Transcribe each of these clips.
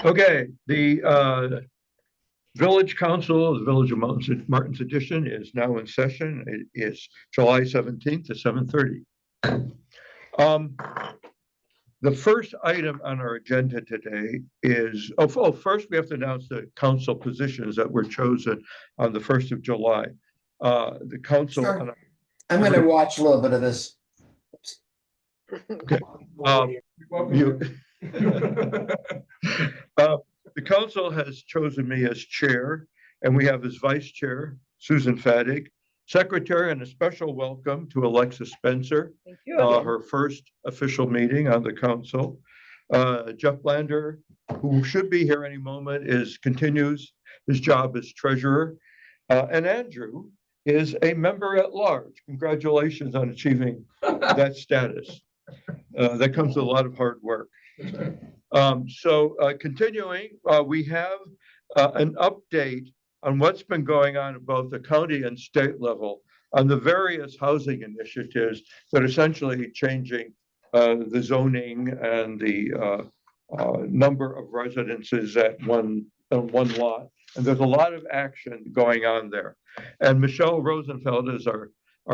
Okay, the Village Council of the Village of Martins Edition is now in session. It is July 17th at 7:30. Um, the first item on our agenda today is, first we have to announce the council positions that were chosen on the 1st of July. The council. Sure. I'm going to watch a little bit of this. Okay. The council has chosen me as chair, and we have as vice chair, Susan Fadig, secretary, and a special welcome to Alexa Spencer. Thank you. Her first official meeting on the council. Jeff Lander, who should be here any moment, continues his job as treasurer. And Andrew is a member at large. Congratulations on achieving that status. That comes with a lot of hard work. Continuing, we have an update on what's been going on at both the county and state level on the various housing initiatives that are essentially changing the zoning and the number of residences at one lot. And there's a lot of action going on there. And Michelle Rosenfeld is our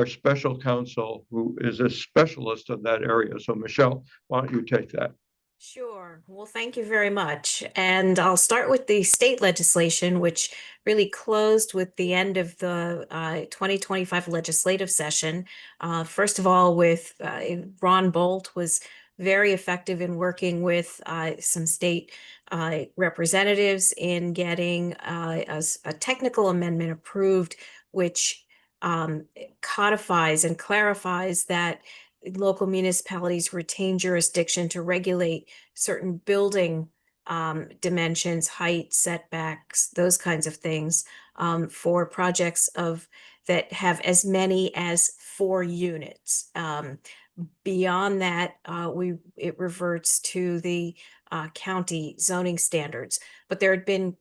special counsel, who is a specialist in that area. So Michelle, why don't you take that? Sure. Well, thank you very much. And I'll start with the state legislation, which really closed with the end of the 2025 legislative session. First of all, with Ron Bolt was very effective in working with some state representatives in getting a technical amendment approved, which codifies and clarifies that local municipalities retain jurisdiction to regulate certain building dimensions, height, setbacks, those kinds of things for projects that have as many as 4 units. Beyond that, it reverts to the county zoning standards. But there had been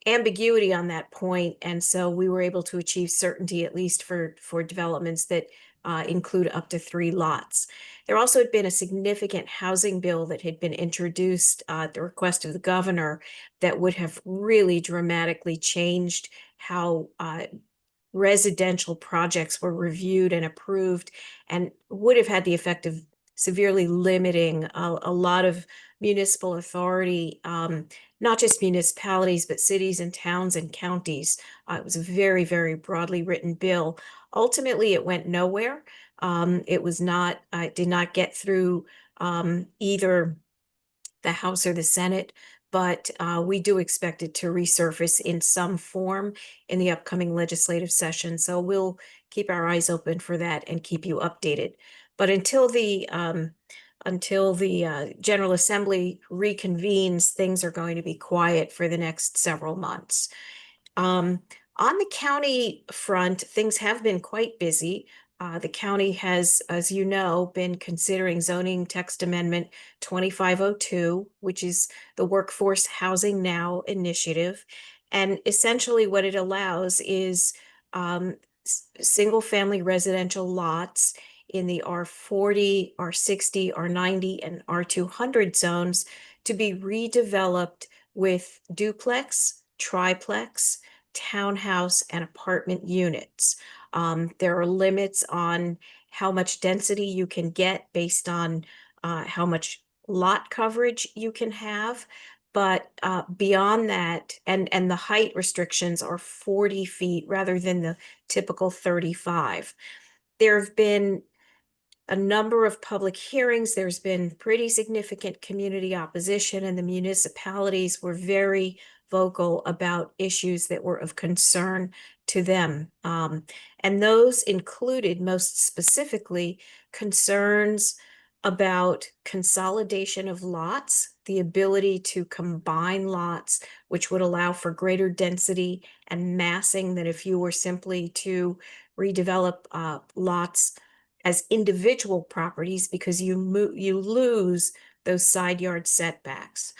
ambiguity on that point, and so we were able to achieve certainty, at least for developments that include up to 3 lots. There also had been a significant housing bill that had been introduced at the request of the governor that would have really dramatically changed how residential projects were reviewed and approved, and would have had the effect of severely limiting a lot of municipal authority, not just municipalities, but cities and towns and counties. It was a very, very broadly written bill. Ultimately, it went nowhere. It did not get through either the House or the Senate, but we do expect it to resurface in some form in the upcoming legislative session. So we'll keep our eyes open for that and keep you updated. But until the General Assembly reconvenes, things are going to be quiet for the next several months. On the county front, things have been quite busy. The county has, as you know, been considering zoning text amendment 2502, which is the Workforce Housing Now initiative. And essentially what it allows is single family residential lots in the R40, R60, R90, and R200 zones to be redeveloped with duplex, triplex, townhouse, and apartment units. There are limits on how much density you can get based on how much lot coverage you can have. But beyond that, and the height restrictions are 40 feet rather than the typical 35. There have been a number of public hearings. There's been pretty significant community opposition, and the municipalities were very vocal about issues that were of concern to them. And those included, most specifically, concerns about consolidation of lots, the ability to combine lots, which would allow for greater density and massing than if you were simply to redevelop lots as individual properties, because you lose those side yard setbacks.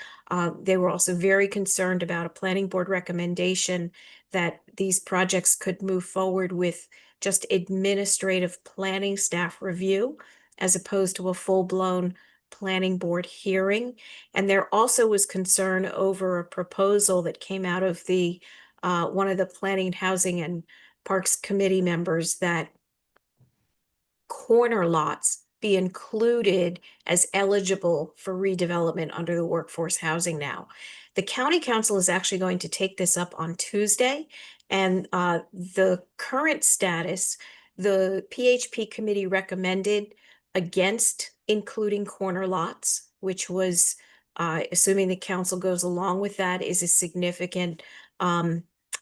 They were also very concerned about a planning board recommendation that these projects could move forward with just administrative planning staff review, as opposed to a full-blown planning board hearing. And there also was concern over a proposal that came out of the one of the Planning, Housing and Parks Committee members that corner lots be included as eligible for redevelopment under the workforce housing now. The county council is actually going to take this up on Tuesday, and the current status, the PHP committee recommended against including corner lots, which was, assuming the council goes along with that, is a significant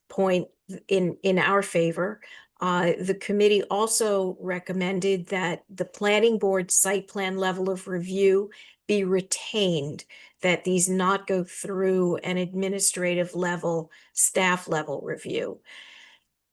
point in our favor. The committee also recommended that the planning board site plan level of review be retained, that these not go through an administrative level, staff level review.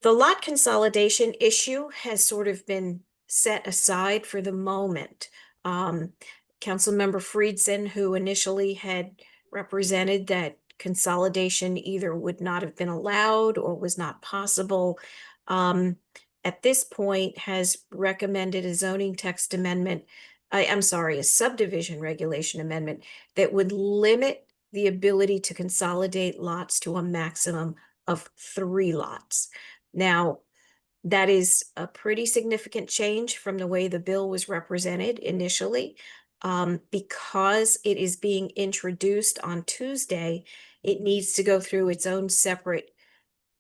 The lot consolidation issue has sort of been set aside for the moment. Councilmember Friedson, who initially had represented that consolidation either would not have been allowed or was not possible, at this point has recommended a zoning text amendment. I'm sorry, a subdivision regulation amendment that would limit the ability to consolidate lots to a maximum of 3 lots. Now, that is a pretty significant change from the way the bill was represented initially. Because it is being introduced on Tuesday, it needs to go through its own separate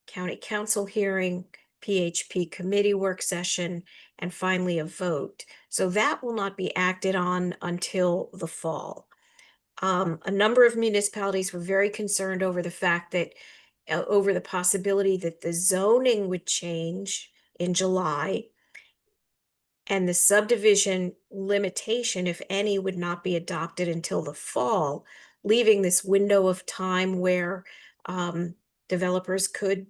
county council hearing, PHP committee work session, and finally a vote. So that will not be acted on until the fall. A number of municipalities were very concerned over the fact that, over the possibility that the zoning would change in July, and the subdivision limitation, if any, would not be adopted until the fall, leaving this window of time where developers could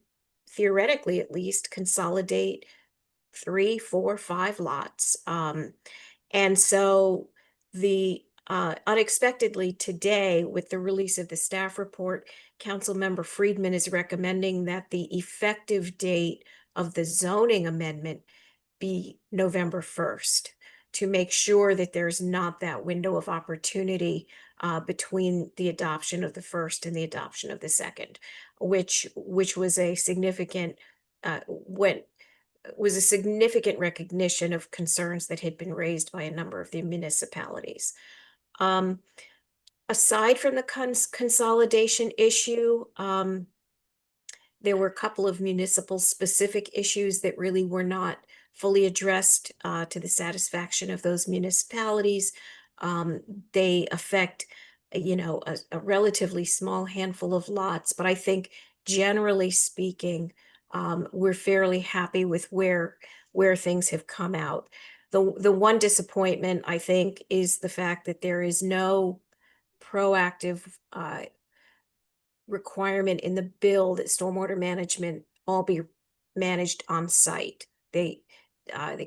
theoretically at least consolidate 3, 4, 5 lots. And so the unexpectedly today, with the release of the staff report, Councilmember Friedman is recommending that the effective date of the zoning amendment be November 1st, to make sure that there's not that window of opportunity between the adoption of the first and the adoption of the second, which was a significant was a significant recognition of concerns that had been raised by a number of the municipalities. Aside from the consolidation issue, there were a couple of municipal specific issues that really were not fully addressed to the satisfaction of those municipalities. They affect, a relatively small handful of lots, but I think generally speaking, we're fairly happy with where things have come out. The one disappointment, I think, is the fact that there is no proactive requirement in the bill that stormwater management all be managed on site. The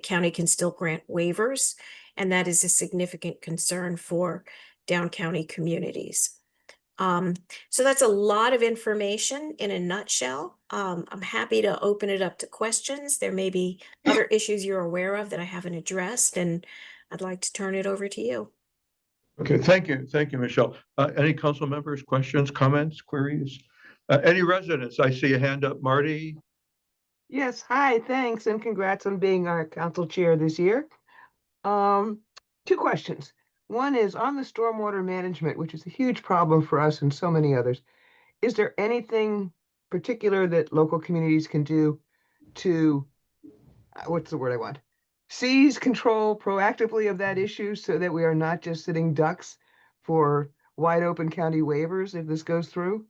county can still grant waivers, and that is a significant concern for down county communities. So that's a lot of information in a nutshell. I'm happy to open it up to questions. There may be other issues you're aware of that I haven't addressed, and I'd like to turn it over to you. Okay, thank you, Michelle. Any council members, questions, comments, queries? Any residents? I see a hand up, Marty. Yes, hi, thanks, and congrats on being our council chair this year. 2 questions. One is on the stormwater management, which is a huge problem for us and so many others. Is there anything particular that local communities can do to, what's the word I want? Seize control proactively of that issue so that we are not just sitting ducks for wide open county waivers if this goes through?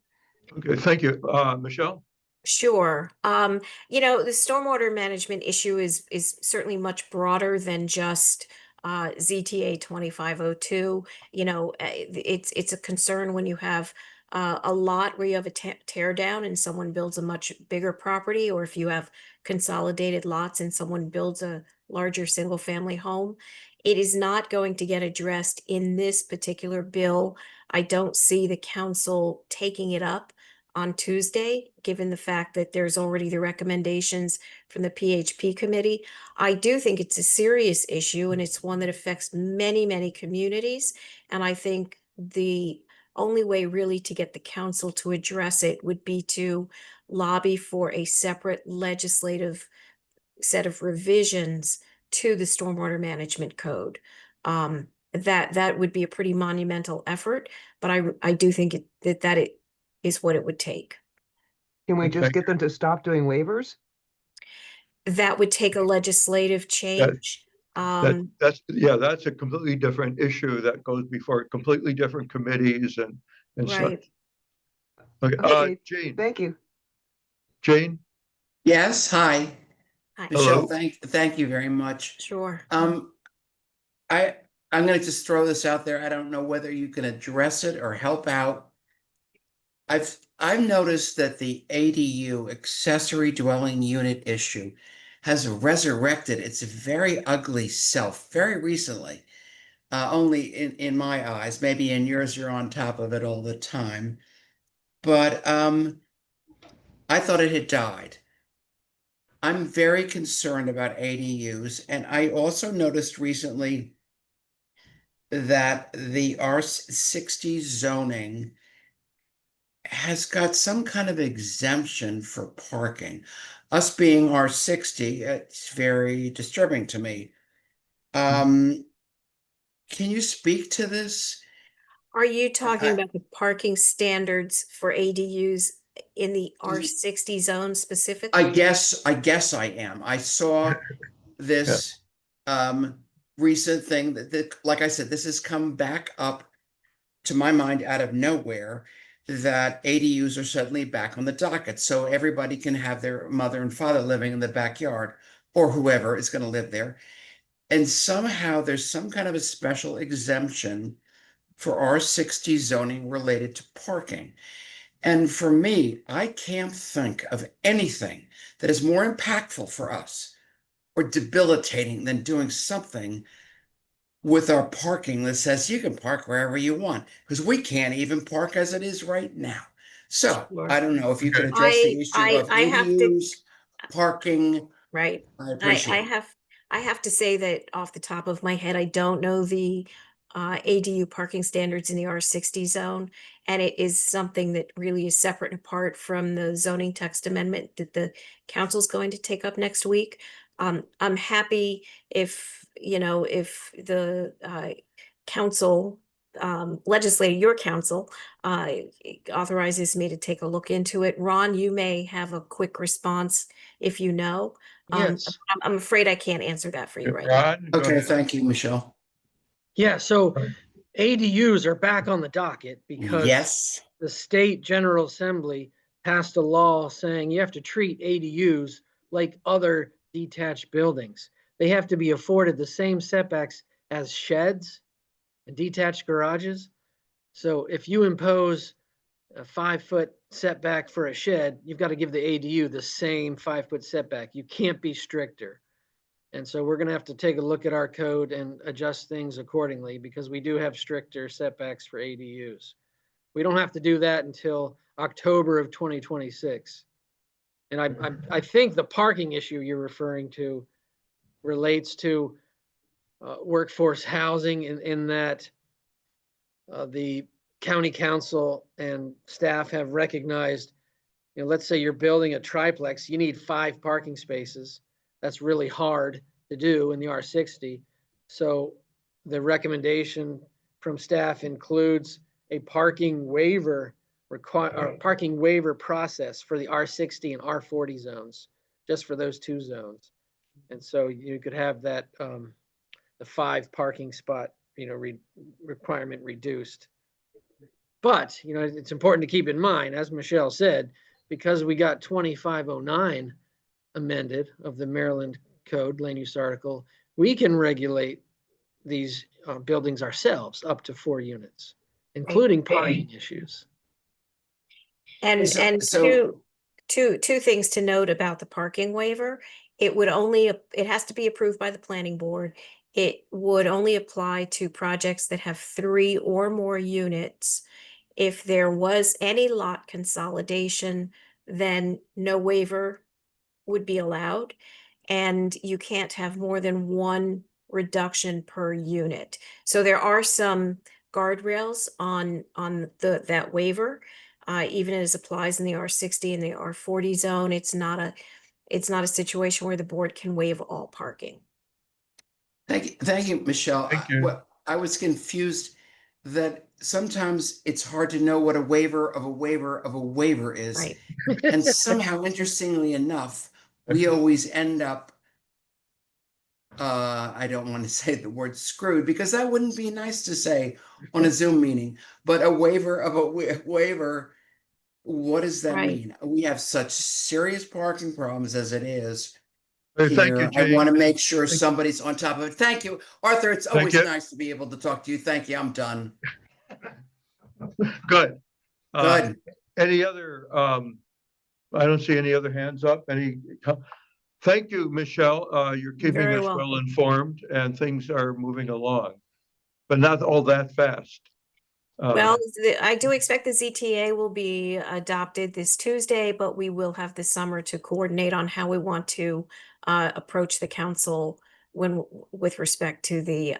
Okay, thank you. Michelle? Sure. The stormwater management issue is certainly much broader than just ZTA 2502. It's a concern when you have a lot where you have a tear down and someone builds a much bigger property, or if you have consolidated lots and someone builds a larger single family home. It is not going to get addressed in this particular bill. I don't see the council taking it up on Tuesday, given the fact that there's already the recommendations from the PHP committee. I do think it's a serious issue and it's one that affects many, many communities. And I think the only way really to get the council to address it would be to lobby for a separate legislative set of revisions to the stormwater management code. That would be a pretty monumental effort, but I do think that it is what it would take. Can we just Okay. get them to stop doing waivers? That would take a legislative change. That's a completely different issue that goes before completely different committees and Right. such. Okay, Okay, Jane, thank you. Jane, Yes, hi. Hi. Michelle, Hello. thank you very much. Sure. I, I'm gonna just throw this out there. I don't know whether you can address it or help out. I've noticed that the ADU, accessory dwelling unit issue, has resurrected its very ugly self very recently. Only in my eyes, maybe in yours, you're on top of it all the time. But I thought it had died. I'm very concerned about ADUs, and I also noticed recently that the R60 zoning has got some kind of exemption for parking. Us being R60, it's very disturbing to me. Can you speak to this? Are you talking I- about the parking standards for ADUs in the R60 zone specifically? I guess I am. I saw this recent thing that, like I said, this has come back up to my mind out of nowhere, that ADUs are suddenly back on the docket. So everybody can have their mother and father living in the backyard, or whoever is going to live there. And somehow there's some kind of a special exemption for R60 zoning related to parking. And for me, I can't think of anything that is more impactful for us or debilitating than doing something with our parking that says you can park wherever you want, because we can't even park as it is right now. So Sure. I don't know if you could address the issue of I have to, ADUs, parking. right. I appreciate it. I have to say that off the top of my head, I don't know the ADU parking standards in the R60 zone. And it is something that really is separate and apart from the zoning text amendment that the council's going to take up next week. I'm happy if, if the council, your council, authorizes me to take a look into it. Ron, you may have a quick response if you know. Yes. I'm afraid I can't answer that for you right now. Ron, go Okay, ahead. thank you, Michelle. Yeah, so ADUs are back on the docket because Yes. the state General Assembly passed a law saying you have to treat ADUs like other detached buildings. They have to be afforded the same setbacks as sheds and detached garages. So if you impose a 5-foot setback for a shed, you've got to give the ADU the same 5-foot setback. You can't be stricter. And so we're going to have to take a look at our code and adjust things accordingly, because we do have stricter setbacks for ADUs. We don't have to do that until October of 2026. And I think the parking issue you're referring to relates to workforce housing, in that the county council and staff have recognized, let's say you're building a triplex, you need 5 parking spaces. That's really hard to do in the R60. So the recommendation from staff includes a parking waiver process for the R60 and R40 zones, just for those 2 zones. And so you could have that the 5 parking spot requirement reduced. But it's important to keep in mind, as Michelle said, because we got 2509 amended of the Maryland Code land use article, we can regulate these buildings ourselves up to 4 units, including parking issues. And So- two things to note about the parking waiver. It has to be approved by the planning board. It would only apply to projects that have 3 or more units. If there was any lot consolidation, then no waiver would be allowed. And you can't have more than one reduction per unit. So there are some guardrails on that waiver. Even as applies in the R60 and the R40 zone, it's not a situation where the board can waive all parking. Thank you, Michelle. Thank you. I was confused that sometimes it's hard to know what a waiver of a waiver of a waiver is. Right. And somehow, interestingly enough, we always end up, I don't want to say the word screwed, because that wouldn't be nice to say on a Zoom meeting, but a waiver of a waiver, what does that Right. mean? We have such serious parking problems as it is. Thank you, Here. I Gene. want to make sure Thank you. somebody's on top of it. Thank you, Arthur. It's always you. nice to be able to talk to you. Thank you. I'm done. Good. Good. Any other, I don't see any other hands up. Thank you, Michelle. You're keeping Very us welcome. well informed and things are moving along, but not all that fast. Well, I do expect the ZTA will be adopted this Tuesday, but we will have the summer to coordinate on how we want to approach the council with respect to the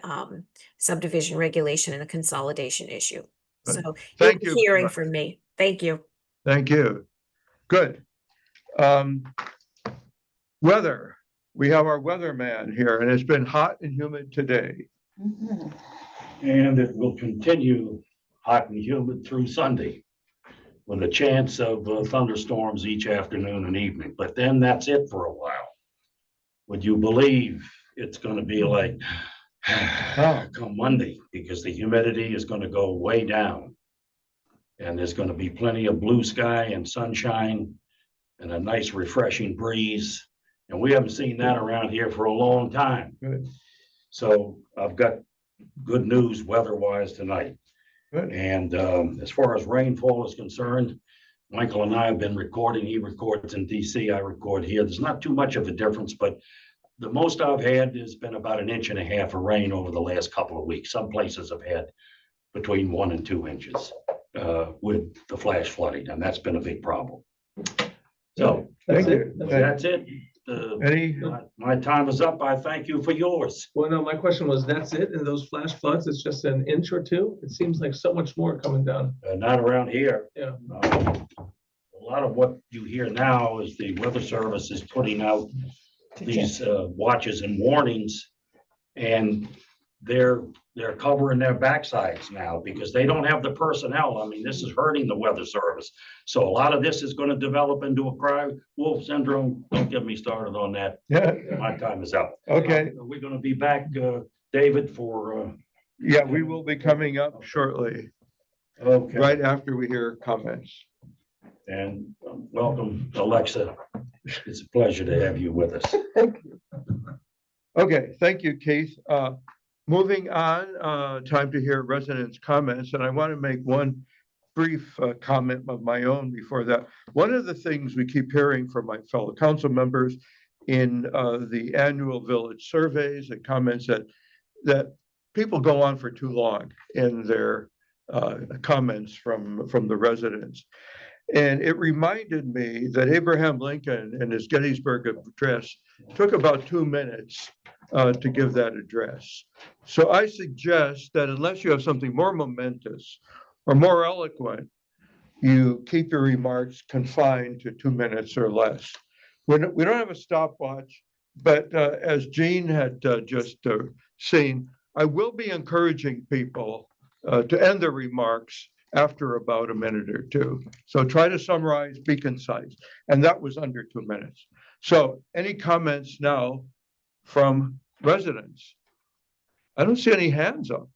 subdivision regulation and the consolidation issue. Good. So you'll Thank be you. hearing from me. Thank you. Thank you. Good. Weather. We have our weatherman here and it's been hot and humid today. And it will continue hot and humid through Sunday with a chance of thunderstorms each afternoon and evening. But then that's it for a while. Would you believe it's going to be like come Monday, because the humidity is going to go way down. And there's going to be plenty of blue sky and sunshine and a nice refreshing breeze. And we haven't seen that around here for a long time. Good. So I've got good news weather-wise tonight. Good. And as far as rainfall is concerned, Michael and I have been recording. He records in DC, I record here. There's not too much of a difference, but the most I've had has been about 1.5 inches of rain over the last couple of weeks. Some places have had between 1 and 2 inches with the flash flooding, and that's been a big problem. So Thank you. that's it. Any, My time is up. I thank you for yours. Well, no, my question was, that's it? And those flash floods, it's just 1 inch or 2? It seems like so much more coming down. Not around here. Yeah. A lot of what you hear now is the Weather Service is putting out these watches and warnings, and they're covering their backsides now because they don't have the personnel. I mean, this is hurting the Weather Service. So a lot of this is going to develop into a cry wolf syndrome. Don't get me started on that. yeah, My time is up. okay. We're going to be back, David, for Yeah, we will be coming up shortly, okay. right after we hear comments. And welcome, Alexa. It's a pleasure to have you with us. Okay, thank you, Keith. Moving on, time to hear residents' comments, and I want to make one brief comment of my own before that. One of the things we keep hearing from my fellow council members in the annual village surveys and comments that people go on for too long in their comments from the residents. And it reminded me that Abraham Lincoln in his Gettysburg Address took about 2 minutes to give that address. So I suggest that unless you have something more momentous or more eloquent, you keep your remarks confined to 2 minutes or less. We don't have a stopwatch, but as Jean had just seen, I will be encouraging people to end their remarks after about 1 minute or 2. So try to summarize, be concise. And that was under 2 minutes. So any comments now from residents? I don't see any hands up.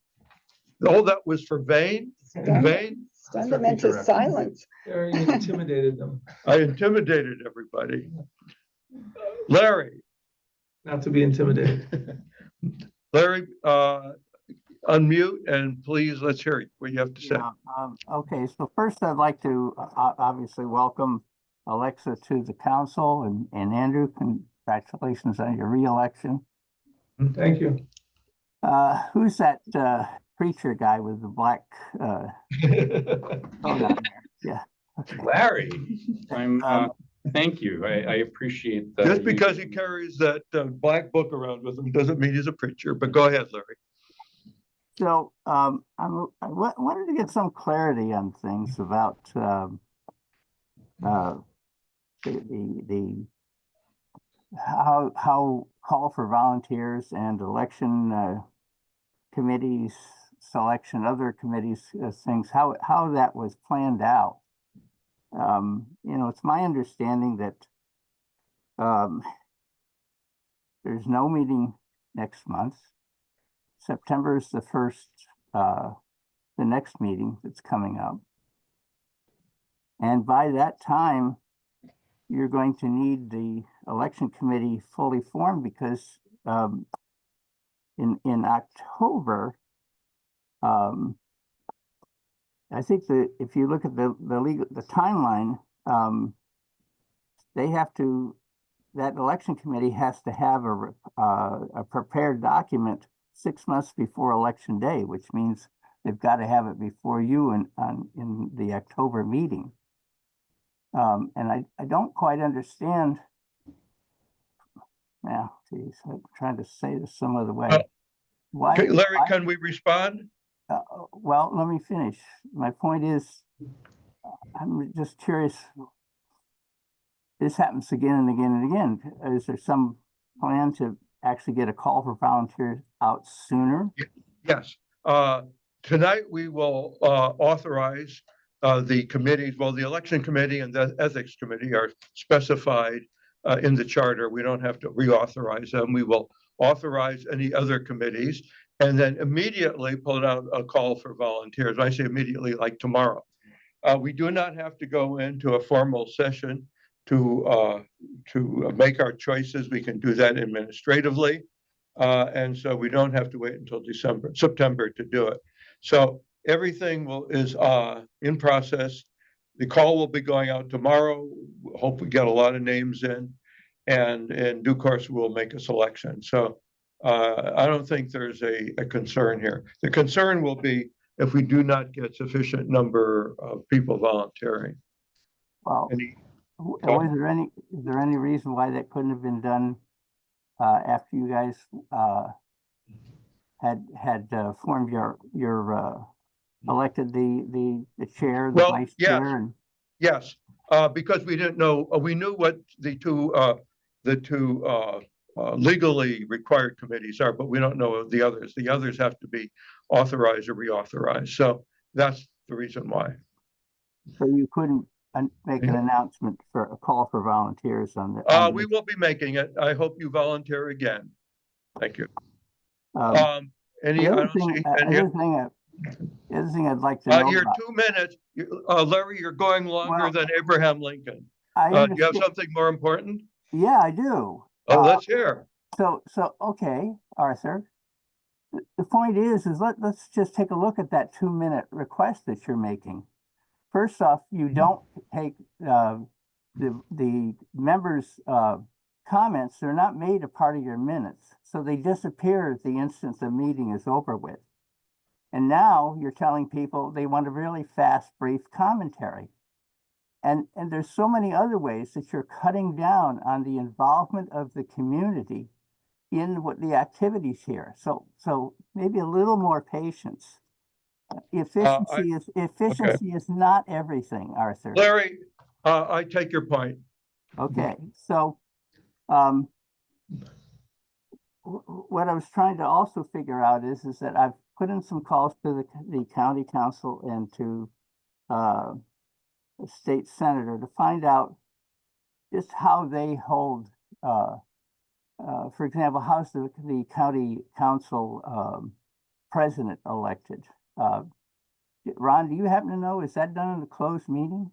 All that was for vain, in vain. Stunned them into silence. Or you intimidated them, I intimidated everybody. Larry, not to be intimidated. Larry, unmute and please, let's hear what you have to say. Yeah, okay, so first I'd like to obviously welcome Alexa to the council, and Andrew, congratulations on your reelection. Thank you. Who's that preacher guy with the black, coat on there. Yeah. Okay. Larry, I'm, Um, thank you. I appreciate that. Just because he carries that black book around with him doesn't mean he's a preacher, but go ahead, Larry. So, I wanted to get some clarity on things about, the how call for volunteers and election, committees, selection, other committees, things, how that was planned out. You know, it's my understanding that, there's no meeting next month. September is the first, the next meeting that's coming up. And by that time, you're going to need the election committee fully formed because, in October, I think that if you look at the timeline, they have to, that election committee has to have a prepared document 6 months before election day, which means they've got to have it before you in the October meeting. And I don't quite understand. Now, geez, I'm trying to say this some other way. Why, Okay, Larry, can we respond? well, let me finish. My point is, I'm just curious. This happens again and again and again. Is there some plan to actually get a call for volunteers out sooner? Yes. Tonight, we will authorize the committees, well, the election committee and the ethics committee are specified in the charter. We don't have to reauthorize them. We will authorize any other committees and then immediately put out a call for volunteers. When I say immediately, like tomorrow. We do not have to go into a formal session to make our choices. We can do that administratively. And so we don't have to wait until September to do it. So everything is in process. The call will be going out tomorrow. Hope we get a lot of names in, and in due course, we'll make a selection. So I don't think there's a concern here. The concern will be if we do not get sufficient number of people volunteering. Well, is there any reason why that couldn't have been done after you guys had formed your elected the chair, the Well, vice yes. chair, and Yes, because we didn't know, we knew what the two legally required committees are, but we don't know the others. The others have to be authorized or reauthorized. So that's the reason why. so you couldn't make an announcement for a call for volunteers on the. We will be making it. I hope you volunteer again. Thank you. Any, The I other don't see thing, any. the other thing I'd like to know You're about. 2 minutes. Larry, you're going longer Well, than Abraham Lincoln. I Do you have understand. something more important? Yeah, I do. Let's hear. So okay, Arthur. The point is let's just take a look at that 2-minute request that you're making. First off, you don't take the members' comments. They're not made a part of your minutes, so they disappear the instant the meeting is over with. And now you're telling people they want a really fast, brief commentary. And there's so many other ways that you're cutting down on the involvement of the community in what the activities here. So maybe a little more patience. Efficiency is not everything, Arthur. Larry, I take your point. Okay, so what I was trying to also figure out is that I've put in some calls to the county council and to the state senator to find out just how they hold, for example, how's the county council president elected? Ron, do you happen to know, is that done in a closed meeting?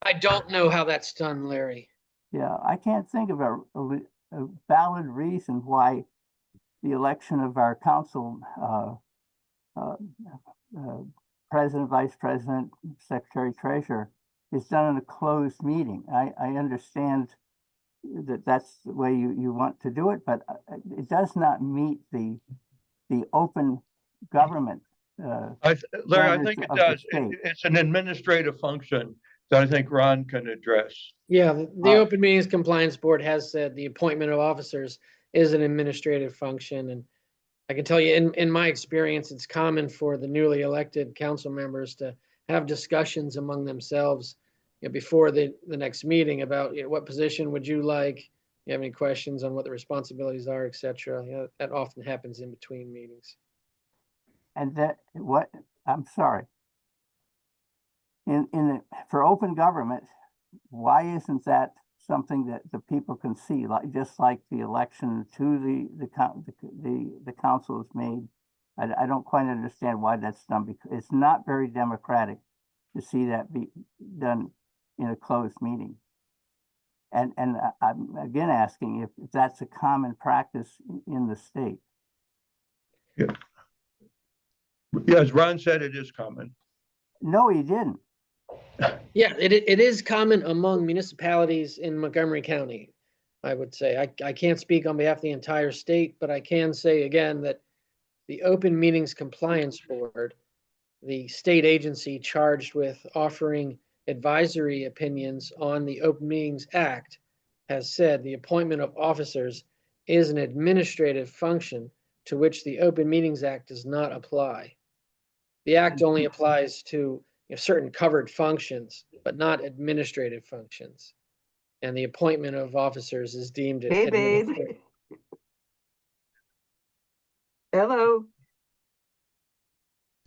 I don't know how that's done, Larry. Yeah, I can't think of a valid reason why the election of our council president, vice president, secretary, treasurer is done in a closed meeting. I understand that's the way you want to do it, but it does not meet the open government. Larry, I standards think it of the does. state. It's an administrative function that I think Ron can address. Yeah, the Uh, Open Meetings Compliance Board has said the appointment of officers is an administrative function, and I can tell you, in my experience, it's common for the newly elected council members to have discussions among themselves, before the next meeting about, what position would you like? You have any questions on what the responsibilities are, et cetera. That often happens in between meetings. And I'm sorry. For open government, why isn't that something that the people can see, just like the election to the council is made? I don't quite understand why that's done, because it's not very democratic to see that be done in a closed meeting. And I'm again asking if that's a common practice in the state. Yeah. Yes, Ron said it is common. No, he didn't. Yeah, it is common among municipalities in Montgomery County, I would say. I can't speak on behalf of the entire state, but I can say again that the Open Meetings Compliance Board, the state agency charged with offering advisory opinions on the Open Meetings Act, has said the appointment of officers is an administrative function to which the Open Meetings Act does not apply. The act only applies to certain covered functions, but not administrative functions. And the appointment of officers is deemed. Hey, babe. Hello.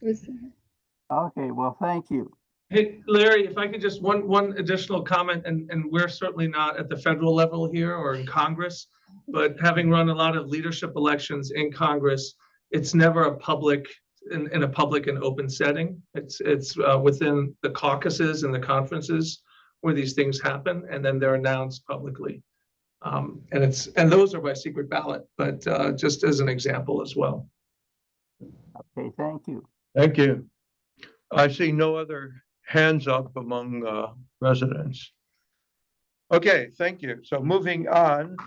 Okay, well, thank you. Hey, Larry, if I could just one additional comment, and we're certainly not at the federal level here or in Congress, but having run a lot of leadership elections in Congress, it's never a public in a public and open setting. It's within the caucuses and the conferences where these things happen, and then they're announced publicly. And those are by secret ballot, but just as an example as well. Okay, thank you. Thank you. I see no other hands up among residents. Okay, thank you. So moving on,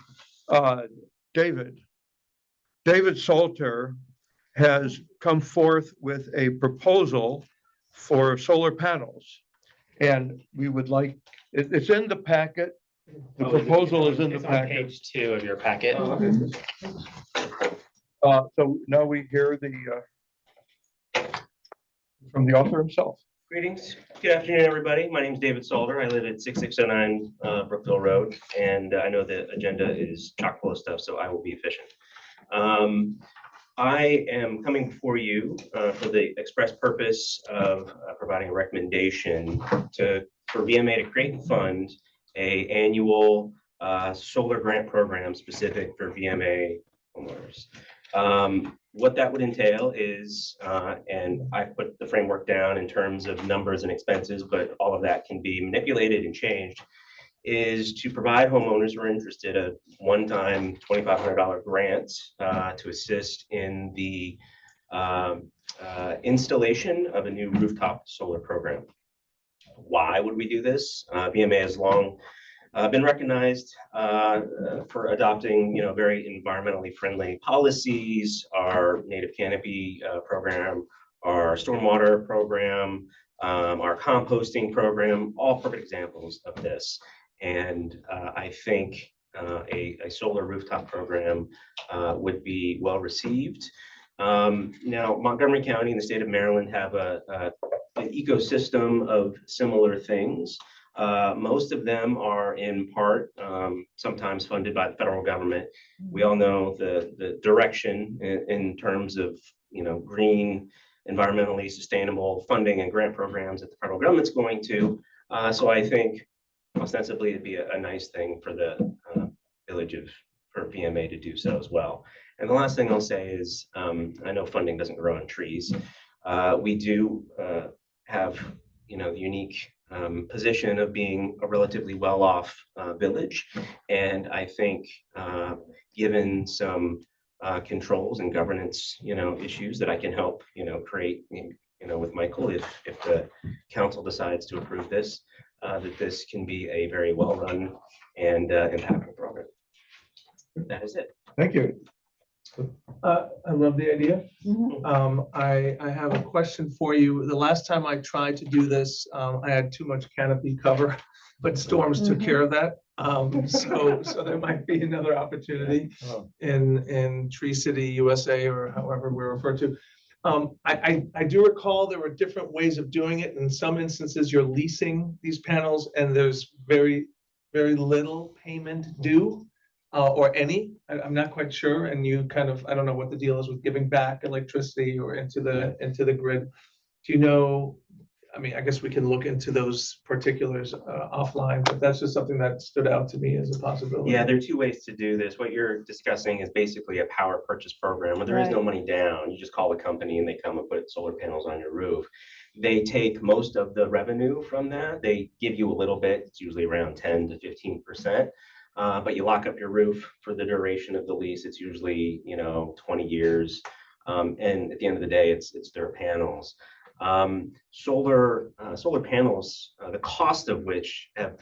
David Salter has come forth with a proposal for solar panels. And we would like, it's in the packet. The proposal is in the It's on packet. page 2 of your packet. So now we hear from the author himself. Greetings. Good afternoon, everybody. My name is David Salter. I live at 6609 Brookville Road, and I know the agenda is chock full of stuff, so I will be efficient. I am coming before you for the express purpose of providing a recommendation for VMA to create and fund an annual solar grant program specific for VMA homeowners. What that would entail is, and I put the framework down in terms of numbers and expenses, but all of that can be manipulated and changed, is to provide homeowners who are interested a one-time $2,500 grant to assist in the installation of a new rooftop solar program. Why would we do this? VMA has long been recognized for adopting, very environmentally friendly policies. Our native canopy program, our stormwater program, our composting program, all perfect examples of this. And I think a solar rooftop program would be well received. Now, Montgomery County and the state of Maryland have an ecosystem of similar things. Most of them are in part sometimes funded by the federal government. We all know the direction in terms of green, environmentally sustainable funding and grant programs that the federal government's going to. So I think ostensibly it'd be a nice thing for the village for VMA to do so as well. And the last thing I'll say is I know funding doesn't grow on trees. We do have the unique position of being a relatively well-off village, and I think given some controls and governance issues that I can help create with Michael if the council decides to approve this, that this can be a very well-run and impactful program. That is it. Thank you. I love the idea. I have a question for you. The last time I tried to do this, I had too much canopy cover, but storms took care of that. So there might be another opportunity in Tree City, USA, or however we're referred to. I do recall there were different ways of doing it. In some instances, you're leasing these panels and there's very, very little payment due. Or any, I'm not quite sure, and you kind of, I don't know what the deal is with giving back electricity or into the grid. Do you know, I mean, I guess we can look into those particulars offline, but that's just something that stood out to me as a possibility. Yeah, there are two ways to do this. What you're discussing is basically a power purchase program where there is no money down. You just call the company and they come and put solar panels on your roof. They take most of the revenue from that. They give you a little bit, it's usually around 10 to 15%. But you lock up your roof for the duration of the lease. It's usually, 20 years. And at the end of the day, it's their panels. Solar panels, the cost of which have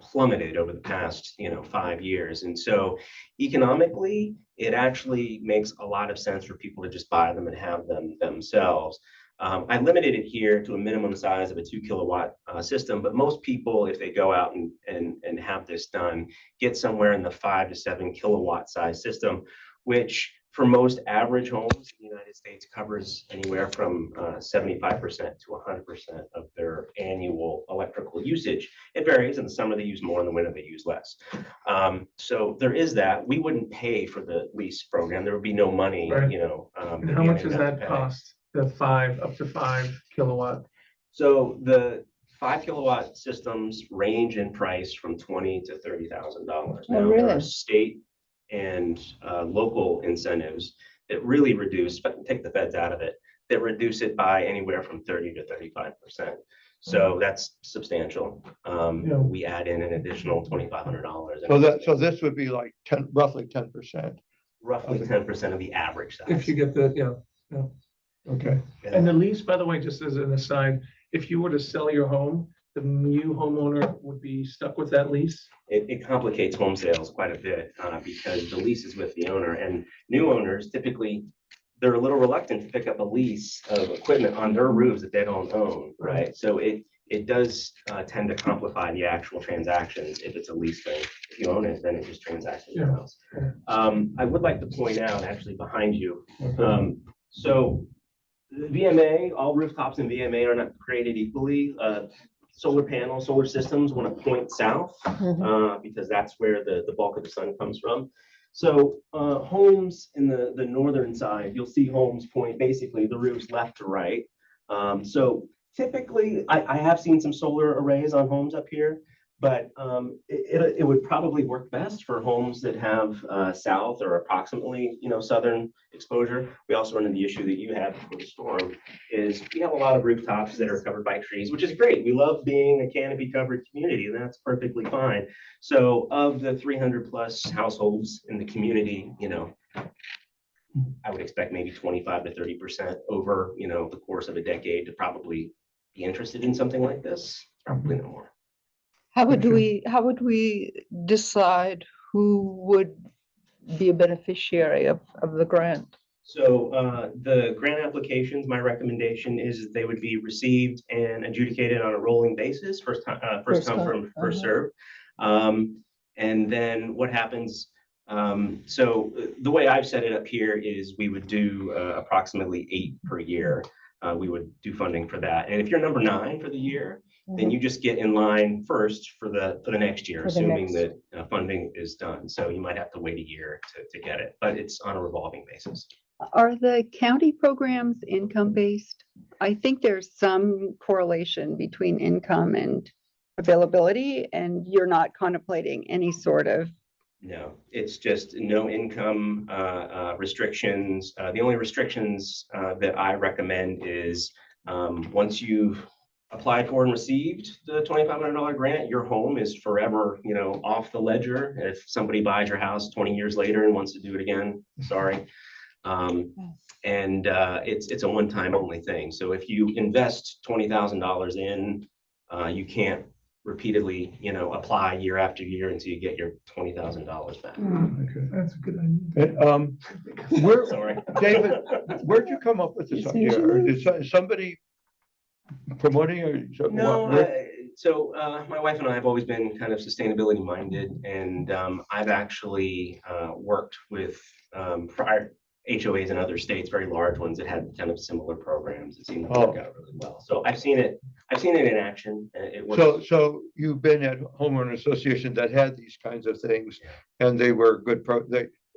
plummeted over the past 5 years. And so economically, it actually makes a lot of sense for people to just buy them and have them themselves. I limited it here to a minimum size of a 2 kilowatt system, but most people, if they go out and have this done, get somewhere in the 5 to 7 kilowatt size system, which for most average homes in the United States covers anywhere from 75% to 100% of their annual electrical usage. It varies. In the summer, they use more. In the winter, they use less. So there is that. We wouldn't pay for the lease program. There would be no money, Right. And how much does that cost? The up to 5 kilowatt. So the 5 kilowatt systems range in price from $20,000 to $30,000. Now, there are state and local incentives that really reduce, but take the feds out of it, that reduce it by anywhere from 30 to 35%. So that's substantial. We add in an additional $2,500. So this would be like roughly 10%. Roughly 10% of the average size. If you get the, okay. And the lease, by the way, just as an aside, if you were to sell your home, the new homeowner would be stuck with that lease? It complicates home sales quite a bit because the lease is with the owner, and new owners typically, they're a little reluctant to pick up a lease of equipment on their roofs that they don't own, right? So it does tend to complicate the actual transactions if it's a lease thing. If you own it, then it just transacts in your house. I would like to point out, actually behind you, so the VMA, all rooftops in VMA are not created equally. Solar panels, solar systems want to point south because that's where the bulk of the sun comes from. So homes in the northern side, you'll see homes point basically the roofs left to right. So typically, I have seen some solar arrays on homes up here, but it would probably work best for homes that have south or approximately southern exposure. We also run into the issue that you had before the storm is we have a lot of rooftops that are covered by trees, which is great. We love being a canopy covered community, and that's perfectly fine. So of the 300 plus households in the community, I would expect maybe 25 to 30% over the course of a decade to probably be interested in something like this. Probably no more. How would we decide who would be a beneficiary of the grant? So the grant applications, my recommendation is that they would be received and adjudicated on a rolling basis, first come from first serve. And then what happens? So the way I've set it up here is we would do approximately 8 per year. We would do funding for that. And if you're number 9 for the year, then you just get in line first for the next year, assuming that funding is done. So you might have to wait a year to get it, but it's on a revolving basis. Are the county programs income-based? I think there's some correlation between income and availability, and you're not contemplating any sort of. No, it's just no income restrictions. The only restrictions that I recommend is once you've applied for and received the $2,500 grant, your home is forever, off the ledger. If somebody buys your house 20 years later and wants to do it again, sorry. And it's a one-time only thing. So if you invest $20,000 in, you can't repeatedly, apply year after year until you get your $20,000 back. Okay. That's a good idea. Where, Sorry. David, where'd you come up with this idea? Or did somebody promoting or? No, where- my wife and I have always been kind of sustainability minded, and I've actually worked with prior HOAs in other states, very large ones that had kind of similar programs. It seemed to work out really well. So I've seen it in action. And it works. So you've been at homeowner association that had these kinds of things, and they were good,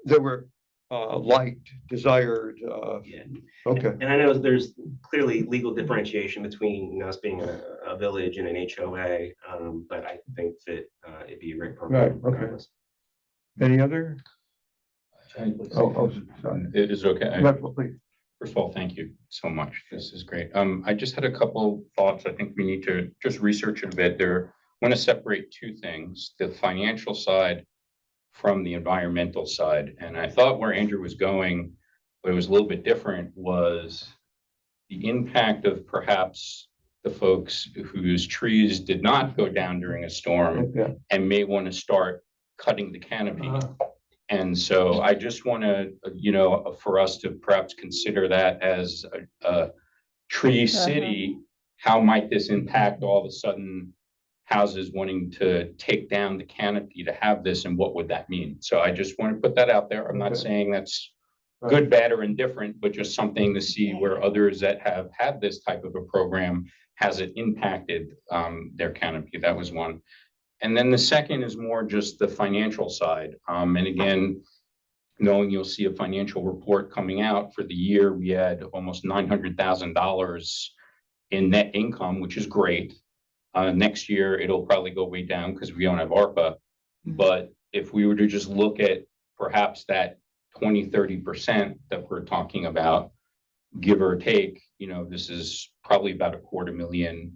they were liked, desired, Yeah. okay. And I know there's clearly legal differentiation between us being a village and an HOA, but I think that it'd be a great program. Right, okay. regardless. Any other? Sorry. It is okay. Yeah, please. First of all, thank you so much. This is great. I just had a couple thoughts. I think we need to just research it a bit. I want to separate two things, the financial side from the environmental side. And I thought where Andrew was going, but it was a little bit different, was the impact of perhaps the folks whose trees did not go down during a storm Yeah. and may want to start cutting the canopy. And so I just want to, for us to perhaps consider that as a tree city, how might this impact all of a sudden houses wanting to take down the canopy to have this, and what would that mean? So I just want to put that out there. I'm not Okay. saying that's good, bad, or indifferent, but just something to see where others that have had this type of a program, has it impacted their canopy? That was one. And then the second is more just the financial side. And again, knowing you'll see a financial report coming out for the year, we had almost $900,000 in net income, which is great. Next year, it'll probably go way down because we don't have ARPA. But if we were to just look at perhaps that 20–30% that we're talking about, give or take, this is probably about $250,000,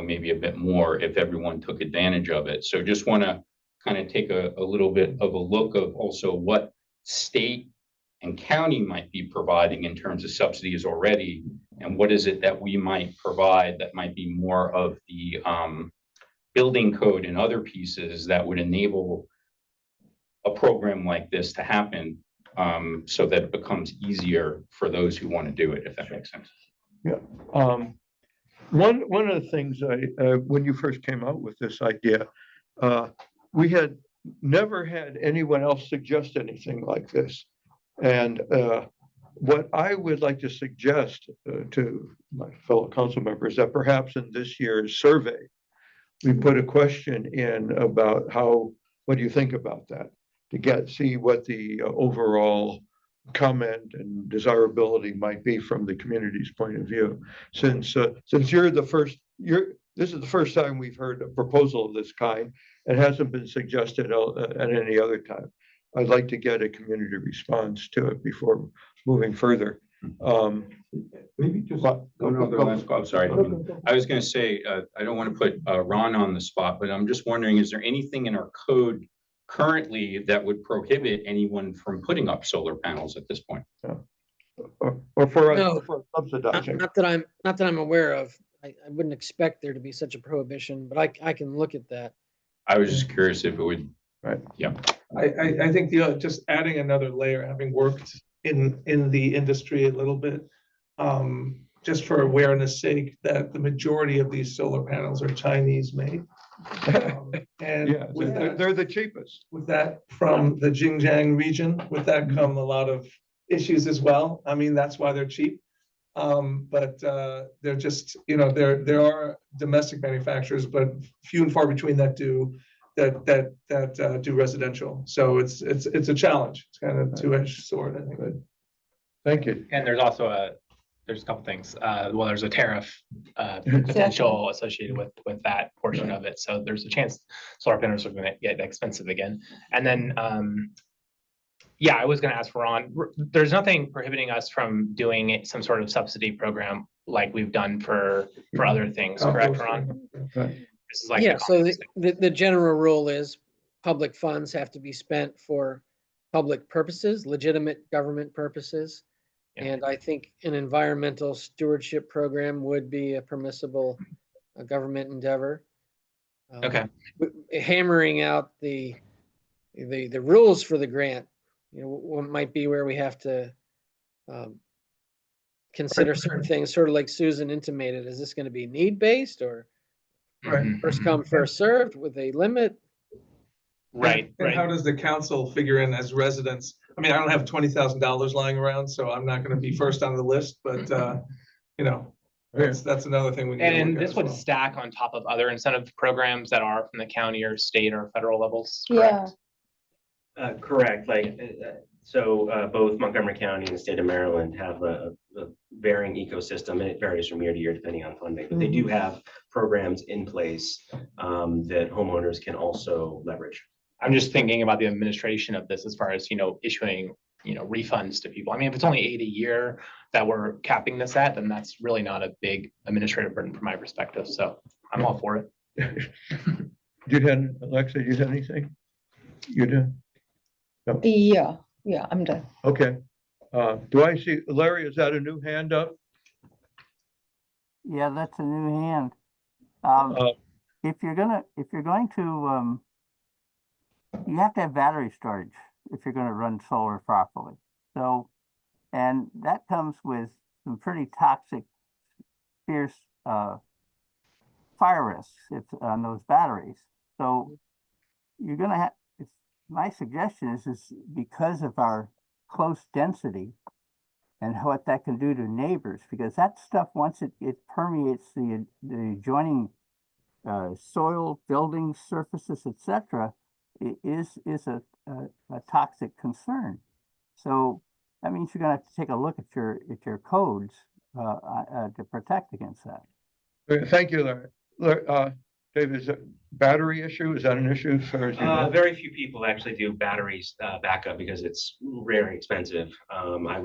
maybe a bit more if everyone took advantage of it. So just want to kind of take a little bit of a look of also what state and county might be providing in terms of subsidies already, and what is it that we might provide that might be more of the building code and other pieces that would enable a program like this to happen, so that it becomes easier for those who want to do it, if that makes sense. Yeah. One of the things when you first came out with this idea, we had never had anyone else suggest anything like this. And what I would like to suggest to my fellow council members, that perhaps in this year's survey, we put a question in about what do you think about that? To see what the overall comment and desirability might be from the community's point of view. Since you're the first, this is the first time we've heard a proposal of this kind. It hasn't been suggested at any other time. I'd like to get a community response to it before moving further. Maybe just. I'm sorry. I was going to say, I don't want to put Ron on the spot, but I'm just wondering, is there anything in our code currently that would prohibit anyone from putting up solar panels at this point? Or for No. subsidizing? Not that I'm aware of. I wouldn't expect there to be such a prohibition, but I can look at that. I was just curious if it would. Right. Yeah. I think just adding another layer, having worked in the industry a little bit, just for awareness sake, that the majority of these solar panels are Chinese made. And Yeah, with they're the cheapest. with that from the Xinjiang region, with that come a lot of issues as well. I mean, that's why they're cheap. But they're just, there are domestic manufacturers, but few and far between that do residential. So it's a challenge. It's kind of a two-edged sword, I think. Thank you. And there's also there's a couple things. Well, there's a tariff potential associated with that portion of it. So there's a chance solar panels are going to get expensive again. And then, yeah, I was going to ask Ron, there's nothing prohibiting us from doing some sort of subsidy program like we've done for other things, correct, Ron? Okay. This is like Yeah, so the general rule is public funds have to be spent for public purposes, legitimate government purposes. Yeah. And I think an environmental stewardship program would be a permissible government endeavor. Okay. Hammering out the rules for the grant, what might be where we have to consider certain things, sort of like Susan intimated. Is this going to be need-based or Right. first come, first served with a limit? Right, And how right. does the council figure in as residents? I mean, I don't have $20,000 lying around, so I'm not gonna be first on the list, but, that's another thing we need to And look at this as would well. stack on top of other incentive programs that are from the county or state or federal levels, Yeah. correct? Correct, so both Montgomery County and the state of Maryland have a varying ecosystem, and it varies from year to year depending on funding. But they do have programs in place that homeowners can also leverage. I'm just thinking about the administration of this as far as, issuing, refunds to people. I mean, if it's only 8 a year that we're capping this at, then that's really not a big administrative burden from my perspective. So I'm all for it. Alexa, you had anything? You did? No. Yeah, I'm done. Okay. Do I see, Larry, is that a new hand up? Yeah, that's a new hand. Uh, If you're going to, you have to have battery storage if you're gonna run solar properly. So, and that comes with some pretty toxic, fierce, fire risks on those batteries. So you're gonna have, my suggestion is because of our close density and what that can do to neighbors, because that stuff, once it permeates the adjoining soil, buildings, surfaces, etc., is a toxic concern. So that means you're gonna have to take a look at your codes to protect against that. Thank you, Larry. David, is it battery issue? Is that an issue as far as you know? Very few people actually do batteries backup because it's very expensive. I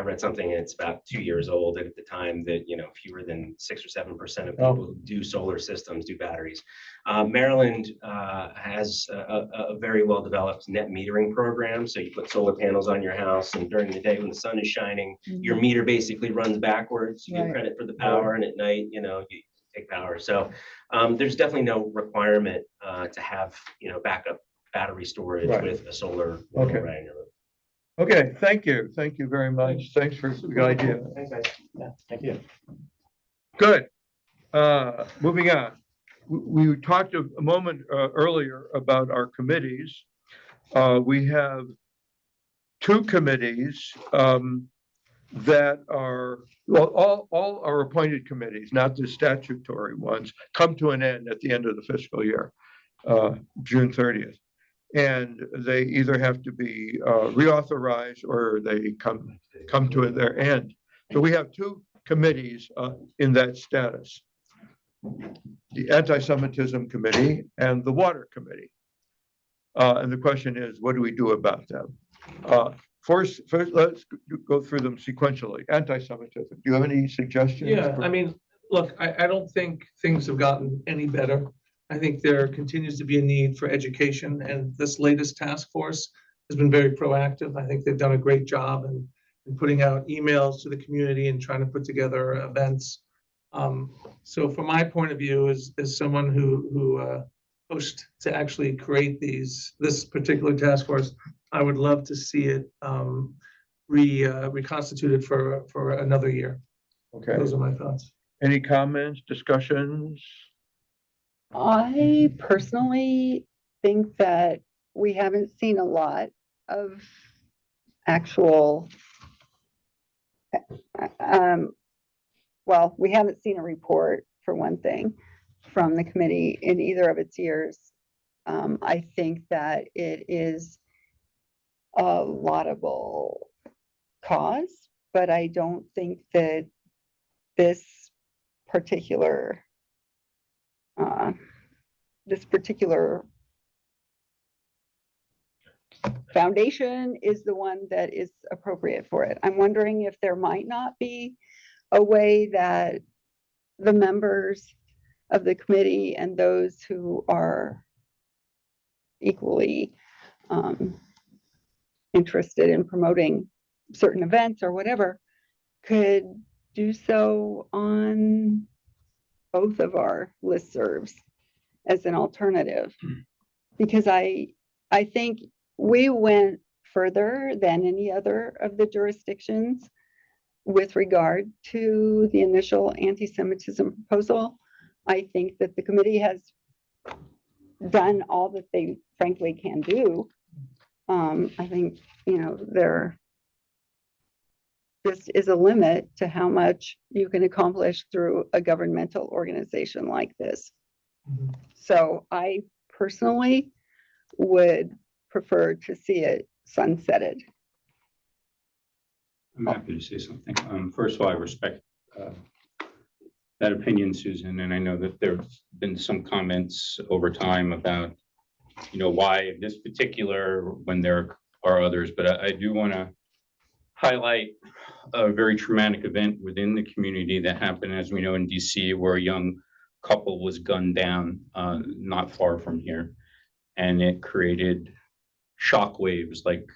read something, it's about 2 years old at the time that, fewer than 6 or 7% of people who do solar systems do batteries. Maryland has a very well-developed net metering program. So you put solar panels on your house, and during the day when the sun is shining, your meter basically runs backwards. You get credit for the power, and at night, you take power. So there's definitely no requirement to have, backup battery storage with a solar array on your roof. Okay, thank you. Thank you very much. Thanks for the idea. Thanks, guys. Yeah, thank you. Good. Moving on. We talked a moment earlier about our committees. We have 2 committees that are, well, all our appointed committees, not the statutory ones, come to an end at the end of the fiscal year, June 30th. And they either have to be reauthorized or they come to their end. So we have 2 committees in that status: the Anti-Semitism Committee and the Water Committee. And the question is, what do we do about them? First, let's go through them sequentially. Anti-Semitism. Do you have any suggestions? Yeah, I mean, look, I don't think things have gotten any better. I think there continues to be a need for education, and this latest task force has been very proactive. I think they've done a great job in putting out emails to the community and trying to put together events. So from my point of view, as someone who pushed to actually create this particular task force, I would love to see it reconstituted for another year. Okay. Those are my thoughts. Any comments, discussions? I personally think that we haven't seen a lot of actual, we haven't seen a report, for one thing, from the committee in either of its years. I think that it is a laudable cause, but I don't think that this particular foundation is the one that is appropriate for it. I'm wondering if there might not be a way that the members of the committee and those who are equally interested in promoting certain events or whatever could do so on both of our listservs. as an alternative. Because I think we went further than any other of the jurisdictions with regard to the initial anti-Semitism proposal. I think that the committee has done all that they frankly can do. I think, there just is a limit to how much you can accomplish through a governmental organization like this. So I personally would prefer to see it sunsetted. I'm happy to say something. First of all, I respect that opinion, Susan, and I know that there's been some comments over time about, why this particular when there are others, but I do want to highlight a very traumatic event within the community that happened, as we know, in DC, where a young couple was gunned down not far from here, and it created shockwaves, like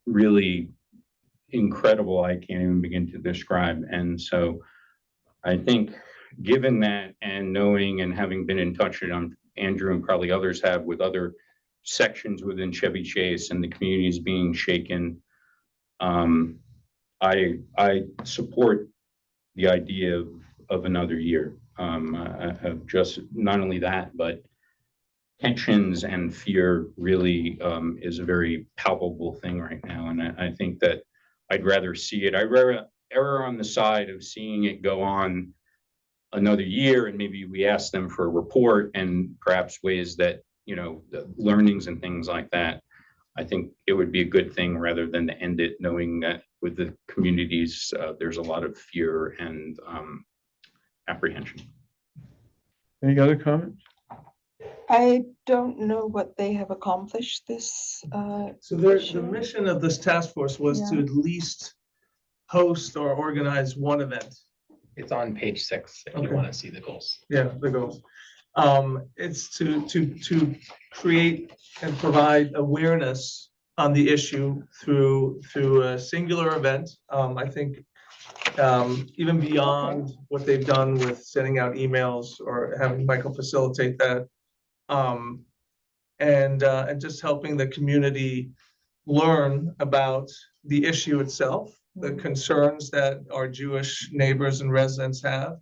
really incredible. I can't even begin to describe. And so I think given that and knowing and having been in touch with Andrew and probably others have with other sections within Chevy Chase and the communities being shaken, I support the idea of another year. Of just not only that, but tensions and fear really is a very palpable thing right now. And I think that I'd rather see it. I'd rather err on the side of seeing it go on another year, and maybe we ask them for a report and perhaps ways that, the learnings and things like that. I think it would be a good thing rather than to end it knowing that with the communities, there's a lot of fear and apprehension. Any other comments? I don't know what they have accomplished this. So the mission of this task force was to at least host or organize one event. It's on page 6 if you Okay. want to see the goals. Yeah, the goals. It's to create and provide awareness on the issue through a singular event. I think even beyond what they've done with sending out emails or having Michael facilitate that, and just helping the community learn about the issue itself, the concerns that our Jewish neighbors and residents have,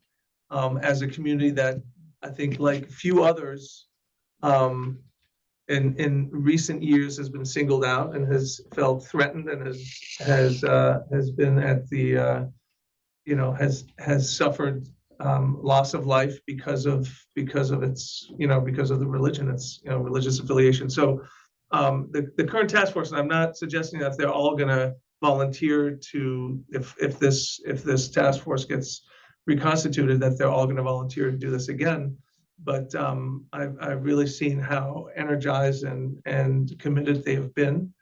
as a community that I think, like few others, in recent years has been singled out and has felt threatened and has been at the has suffered loss of life because of its because of the religion, its religious affiliation. So the current task force, and I'm not suggesting that they're all going to volunteer to, if this task force gets reconstituted, that they're all going to volunteer to do this again. But I've really seen how energized and committed they have been.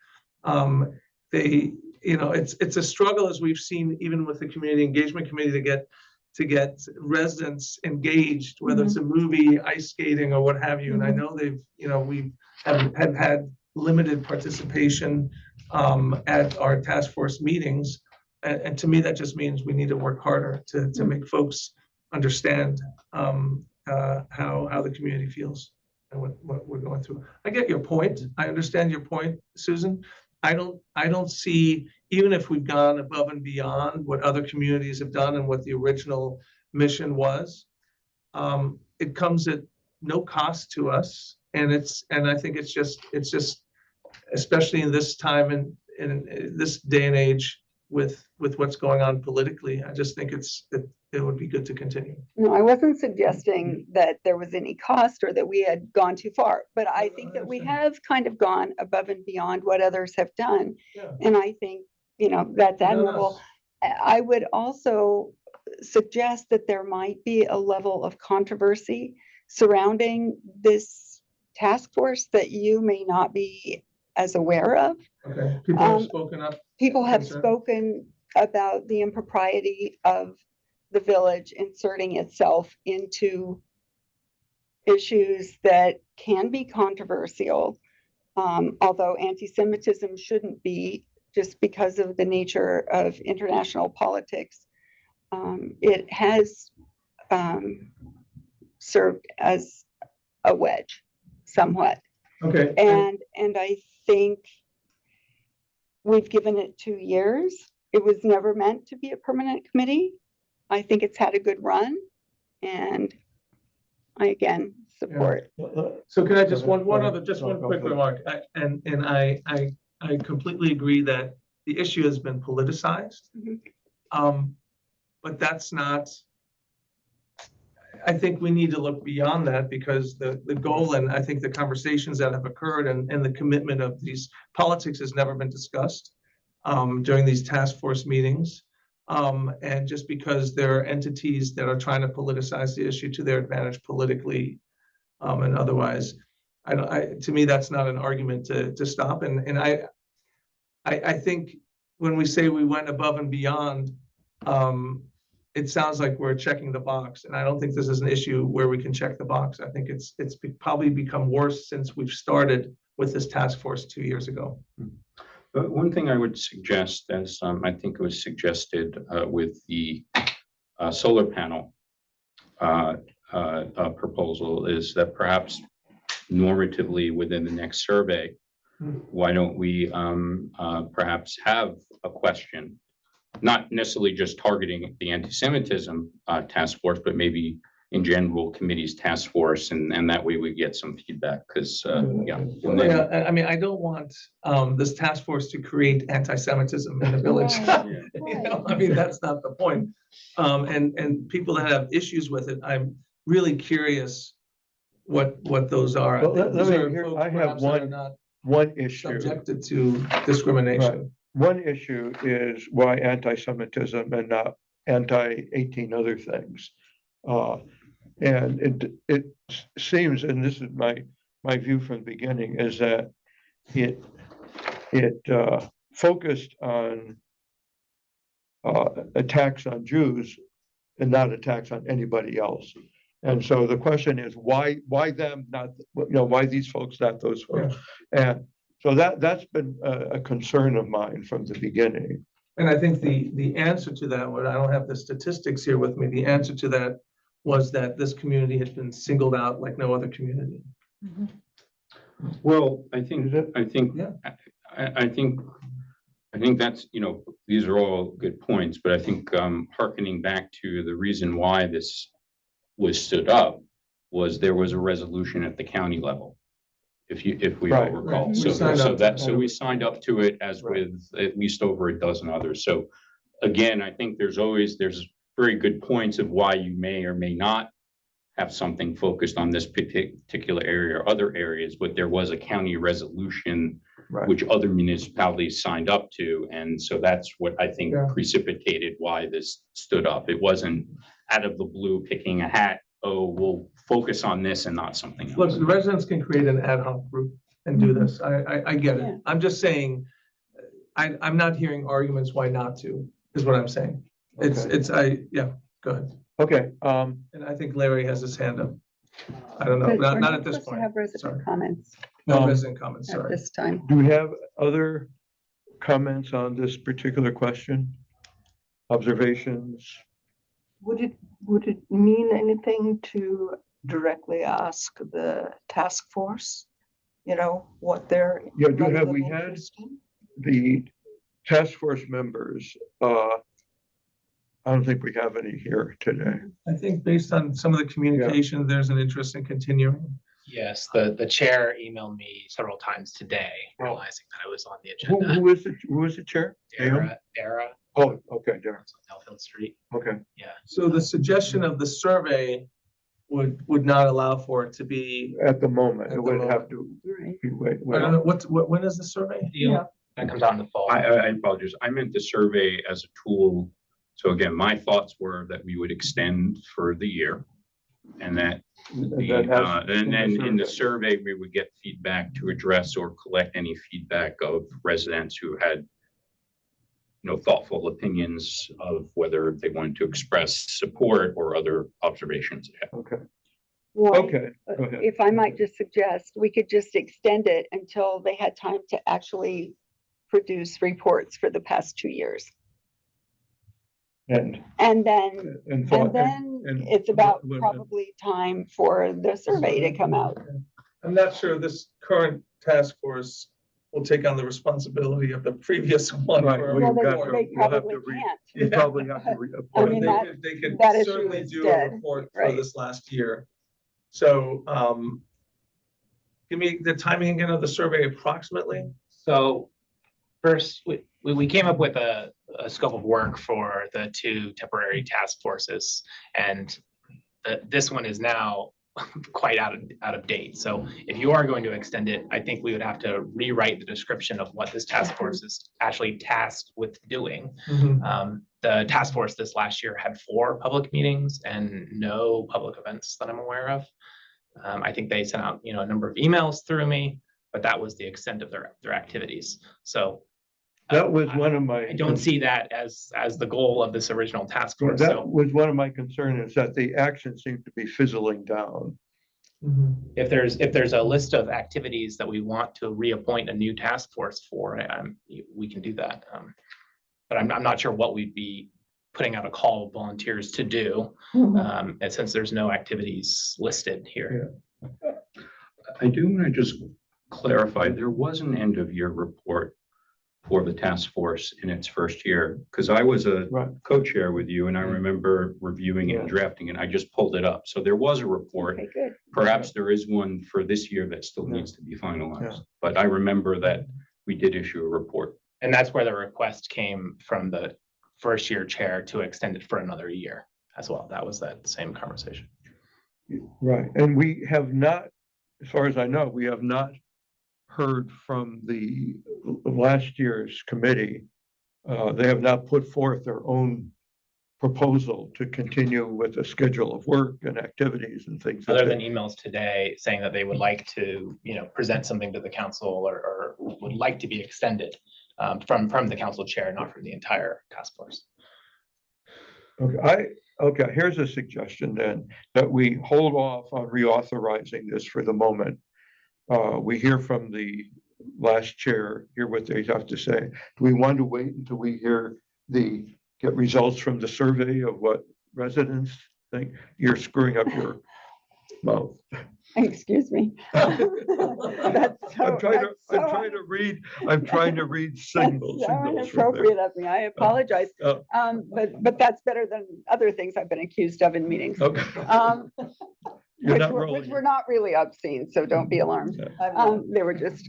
It's a struggle, as we've seen even with the community engagement committee, to get residents engaged, whether it's a movie, ice skating, or what have you. And I know we've had limited participation at our task force meetings. And to me, that just means we need to work harder to make folks understand how the community feels and what we're going through. I get your point. I understand your point, Susan. I don't see, even if we've gone above and beyond what other communities have done and what the original mission was, it comes at no cost to us. And I think it's just, especially in this time and in this day and age with what's going on politically, I just think it would be good to continue. No, I wasn't suggesting that there was any cost or that we had gone too far, but I think that we have kind of gone above and beyond what others have done. Yeah. And I think, that's admirable. I would also suggest that there might be a level of controversy surrounding this task force that you may not be as aware of. Okay, people have spoken up. People have Concern. spoken about the impropriety of the village inserting itself into issues that can be controversial, although anti-Semitism shouldn't be, just because of the nature of international politics. It has served as a wedge somewhat. Okay. And I think we've given it 2 years. It was never meant to be a permanent committee. I think it's had a good run, and I again support. So can I just, one Go ahead. other, just No, one go quick for it. remark, I completely agree that the issue has been politicized. Mhm. But that's not, I think we need to look beyond that, because the goal, and I think the conversations that have occurred and the commitment of these politics has never been discussed during these task force meetings. And just because there are entities that are trying to politicize the issue to their advantage politically and otherwise, to me, that's not an argument to stop. And I think when we say we went above and beyond, it sounds like we're checking the box, and I don't think this is an issue where we can check the box. I think it's probably become worse since we've started with this task force 2 years ago. But one thing I would suggest, as I think it was suggested with the solar panel proposal, is that perhaps normatively within the next survey, why don't we perhaps have a question, not necessarily just targeting the anti-Semitism task force, but maybe in general committees task force, and that way we get some feedback, because yeah. And then- Yeah, I mean, I don't want this task force to create anti-Semitism in the village. You know, I mean, that's not the point. And people that have issues with it, I'm really curious what those are. I Well, think let these me are hear- folks I have perhaps that are not one issue. subjected to discrimination. One issue is why anti-Semitism and not anti-18 other things. And it seems, and this is my view from the beginning, is that it focused on attacks on Jews and not attacks on anybody else. And so the question is, why them, not, why these folks, not those folks? And so that's been a concern of mine from the beginning. And I think the answer to that, I don't have the statistics here with me, the answer to that was that this community has been singled out like no other community. Well, I think Yeah. I think that's, these are all good points, but I think hearkening back to the reason why this was stood up was there was a resolution at the county level. If we all Right, recall. right. So We signed up to that. so we signed up to it as with at least over a dozen others. So again, I think there's very good points of why you may or may not have something focused on this particular area or other areas, but there was a county resolution which other municipalities signed up to. And so that's what I think precipitated why this stood up. It wasn't out of the blue picking a hat, oh, we'll focus on this and not something else. Look, the residents can create an ad hoc group and do this. I get it. Yeah. I'm just saying, I'm not hearing arguments why not to, is what I'm saying. Yeah, go ahead. Okay, And I think Larry has his hand up. I don't know, But we're not at this supposed to point. have resident Sorry. comments No resident comments, at sorry. this time. do we have other comments on this particular question? Observations? Would it mean anything to directly ask the task force? You know, what their. Yeah, level of we had interest in? the task force members, I don't think we have any here today. I think based on some of the communication, there's an interest in continuing. Yes, the chair emailed me several times today, realizing that I was on the Who agenda. who is the chair? Dara, Oh, okay, Darren. on Delfield Street. Okay. Yeah. So the suggestion of the survey would not allow for it to be, At the moment, At it the would moment. have to Right. be, I don't know, when is the survey? Yeah. That comes out in the fall. I apologize. I meant the survey as a tool. So again, my thoughts were that we would extend for the year. And that and then in the survey, we would get feedback to address or collect any feedback of residents who had thoughtful opinions of whether they wanted to express support or other observations. Okay, Why- okay, go ahead. If I might just suggest, we could just extend it until they had time to actually produce reports for the past 2 years. And, And then, and thought. and then and- it's about when- probably time for the survey to come out. I'm not sure this current task force will take on the responsibility of the previous one. Right, for a well, Well, you've they, got report. to- they you'll have probably to read- can't. You Yeah. probably have to I reappoint. mean, They that- could- They could that issue certainly is do dead, a report for right. this last year. So, give me the timing again of the survey approximately. So first, we came up with a scope of work for the two temporary task forces. And this one is now quite out of date. So if you are going to extend it, I think we would have to rewrite the description of what this task force is actually tasked with doing. The task force this last year had 4 public meetings and no public events that I'm aware of. I think they sent out, a number of emails through me, but that was the extent of their activities. So That was one of my. I don't see that as the goal of this original task force. That So was one of my concerns, is that the action seemed to be fizzling down. if there's a list of activities that we want to reappoint a new task force for, we can do that. But I'm not sure what we'd be putting out a call of volunteers to do, and since there's no activities listed here. I do want to just clarify, there was an end of year report for the task force in its first year, because I was a Right. co-chair with you and I remember reviewing it and drafting it. I just pulled it up. So there was a report. Okay, good. Perhaps there is one for this year that still needs to be Yeah. finalized, but I remember that we did issue a report. And that's where the request came from the first year chair to extend it for another year as well. That was that same conversation. Right, and we have not, as far as I know, we have not heard from the last year's committee. They have not put forth their own proposal to continue with a schedule of work and activities and things. that Other they- than emails today saying that they would like to, present something to the council or would like to be extended from the council chair, not from the entire task force. Okay, here's a suggestion then, that we hold off on reauthorizing this for the moment. We hear from the last chair, hear what they have to say. Do we want to wait until we get results from the survey of what residents think? You're screwing up your mouth. Excuse me. That's I'm trying to that's read signals. so from there. inappropriate of me. I apologize. Oh. But that's better than other things I've been accused of in meetings. Okay. Um, You're which not were rolling. not really obscene, so don't be alarmed. They were just.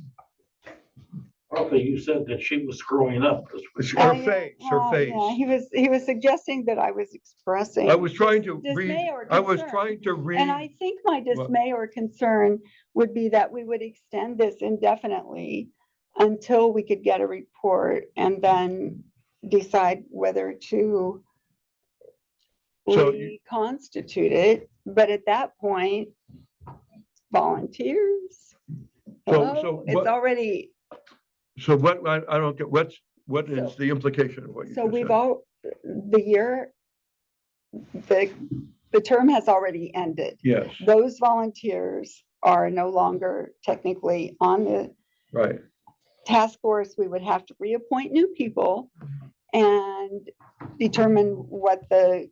Probably you said that she was screwing up. Her face, her Well, face. yeah, he was suggesting that I was expressing. I was trying to dismay read, or I was concern. trying to read. And I think my dismay or concern would be that we would extend this indefinitely until we could get a report and then decide whether to So reconstitute it. But at that point, volunteers. So Hello? It's what- already, So what, I don't get, what is So- the implication of what you so just we've said? all, the term has already ended. Yes, Those volunteers are no longer technically on the right. task force. We would have to reappoint new people and determine what the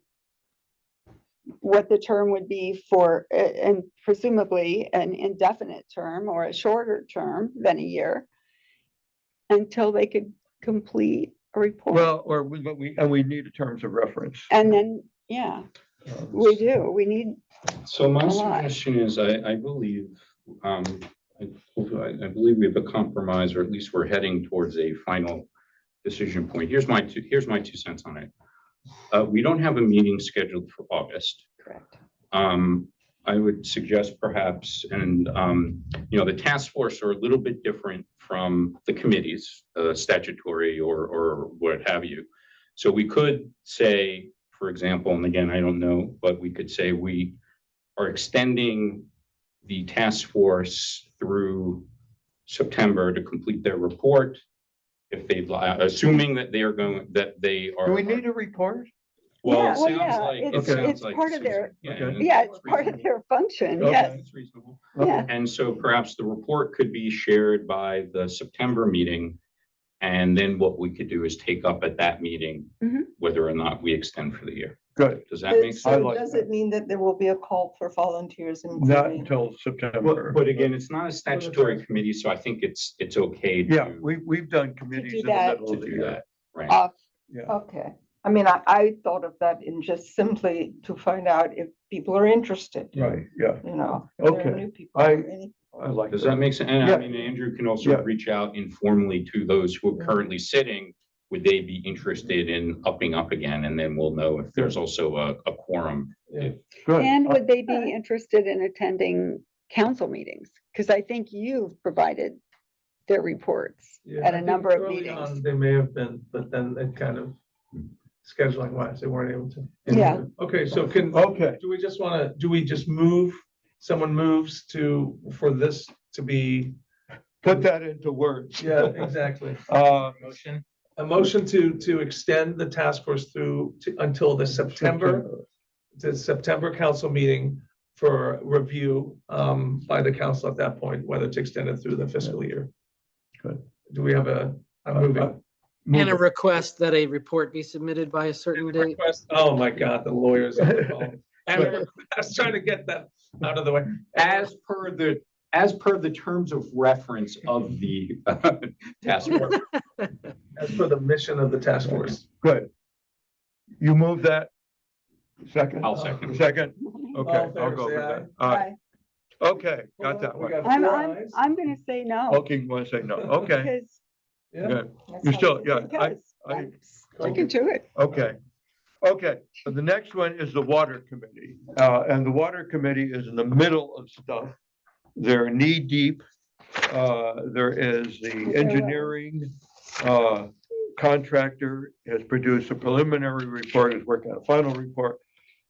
term would be for, and presumably an indefinite term or a shorter term than a year until they could complete a report. Well, but we need terms of reference. And then, yeah, we do. We need, So my A lot. suggestion is, I believe, I believe we have a compromise, or at least we're heading towards a final decision point. Here's my 2 cents on it. We don't have a meeting scheduled for August. correct. I would suggest perhaps, and, the task force are a little bit different from the committees, statutory or what have you. So we could say, for example, and again, I don't know, but we could say we are extending the task force through September to complete their report. If they've, assuming that they are Do we need a report? Well, Yeah, it well, sounds yeah, like. it's- it's part of their- Okay. Yeah, it's part of their function, Okay. yes. It's reasonable. Yeah. And so perhaps the report could be shared by the September meeting. And then what we could do is take up at that meeting, Mhm. whether or not we extend for the year. Good. Does that make I sense? like Does that. it mean that there will be a call for volunteers? Not including- until September. But again, it's not a statutory committee, so I think it's okay Yeah, to we've done committees in the that. middle of the do year. that, right? Yeah, Okay, I mean, I thought of that in just simply to find out if people are interested, right, yeah, you know. if there are Okay. new people or any- I like Does that make sense? And Yeah. I mean, Andrew can also Yeah. reach out informally to those who are currently sitting. Would they be interested in upping up again? And then we'll know if there's also a quorum. Yeah. Good. And would they be interested in attending council meetings? Because I think you've provided their reports Yeah, at I a think number of early meetings. on They may have been, but then it kind of scheduling wise, they weren't able to. Yeah. Okay, so Okay, do we just wanna, do we just move, someone moves for this to be, put that into words. yeah, exactly. Motion. A motion to extend the task force until the September council meeting for review by the council at that point, whether to extend it through the fiscal year. Good. Do we have I'm moving. And a request that a report be submitted by a certain date. Request, oh my God, the lawyers on the phone. And a request, trying to get that out of the way. As per the terms of reference of the task force. As for the mission of the task force. Good. You move that? Second? I'll second. Second? All Okay, in favor, I'll go say for aye. that. All right, okay, got that We one. got I'm, four I'm, ayes. I'm gonna say no. Okay, you want to say no? Okay, Because Yeah. good. That's You how still, it yeah, goes. I, I'm sticking to it. okay. Okay, so the next one is the water committee. And the water committee is in the middle of stuff. They're knee deep. There is the engineering contractor has produced a preliminary report, is working on a final report.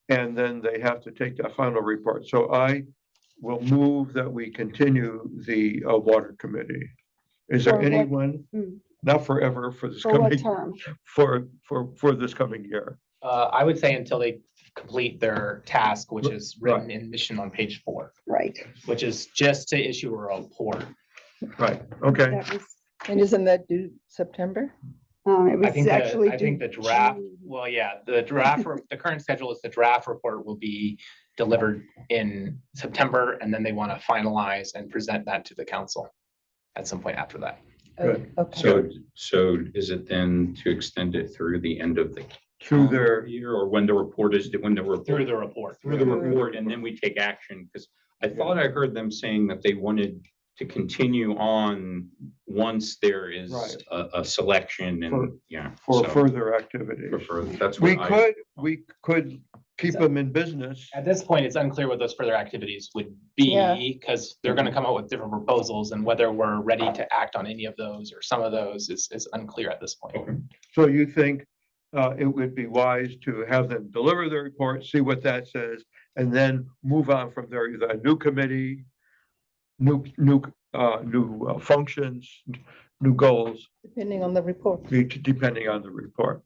And then they have to take that final report. So I will move that we continue the water committee. Is there For what- anyone, Hmm. not forever, for this For what coming, term? for this coming year? I would say until they complete their task, which is written in mission on page 4, Right. which is just to issue a report. Right, okay, That was, And isn't that due September? it I was think actually. I think the draft, well, yeah, the draft, the current schedule is the draft report will be delivered in September, and then they want to finalize and present that to the council at some point after that. Good. Okay. So is it then to extend it through the end of the through their, year, or when the report is, when the report? Through the report. Through the report, and then we take action, because I thought I heard them saying that they wanted to continue on once there is Right. a selection For- and, yeah. for so further activities. for further- That's We what I. could keep them in business. At this point, it's unclear what those further activities would be, Yeah. because they're gonna come up with different proposals, and whether we're ready to act on any of those or some of those is unclear at this point. Okay. So you think it would be wise to have them deliver the report, see what that says, and then move on from there, either a new committee, new functions, new goals, Depending on the report. depending on the report.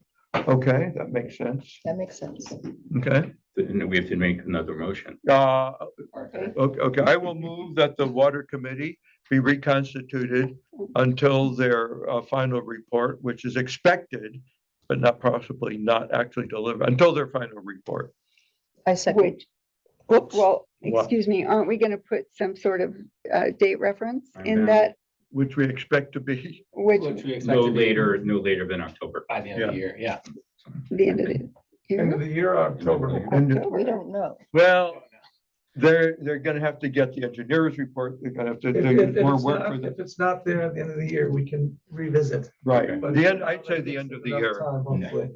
Okay, that makes sense. That makes sense. Okay. Then we have to make another motion. Okay, I will move that the water committee be reconstituted until their final report, which is expected, but not possibly not actually delivered, until their final report. I second. Which, Whoops. well, What? excuse me, aren't we gonna put some sort of date reference I'm in down. that, Which we expect to be, which, Which we expect No to be later than October. by the end of the year, yeah. the end of the End year? of the year, October. We don't know. well, they're gonna have to get the engineer's report, they're gonna have to, more work for If the, it's not there at the end of the year, we can revisit. right, But- the end, I'd say the end of the Enough year, time, hopefully.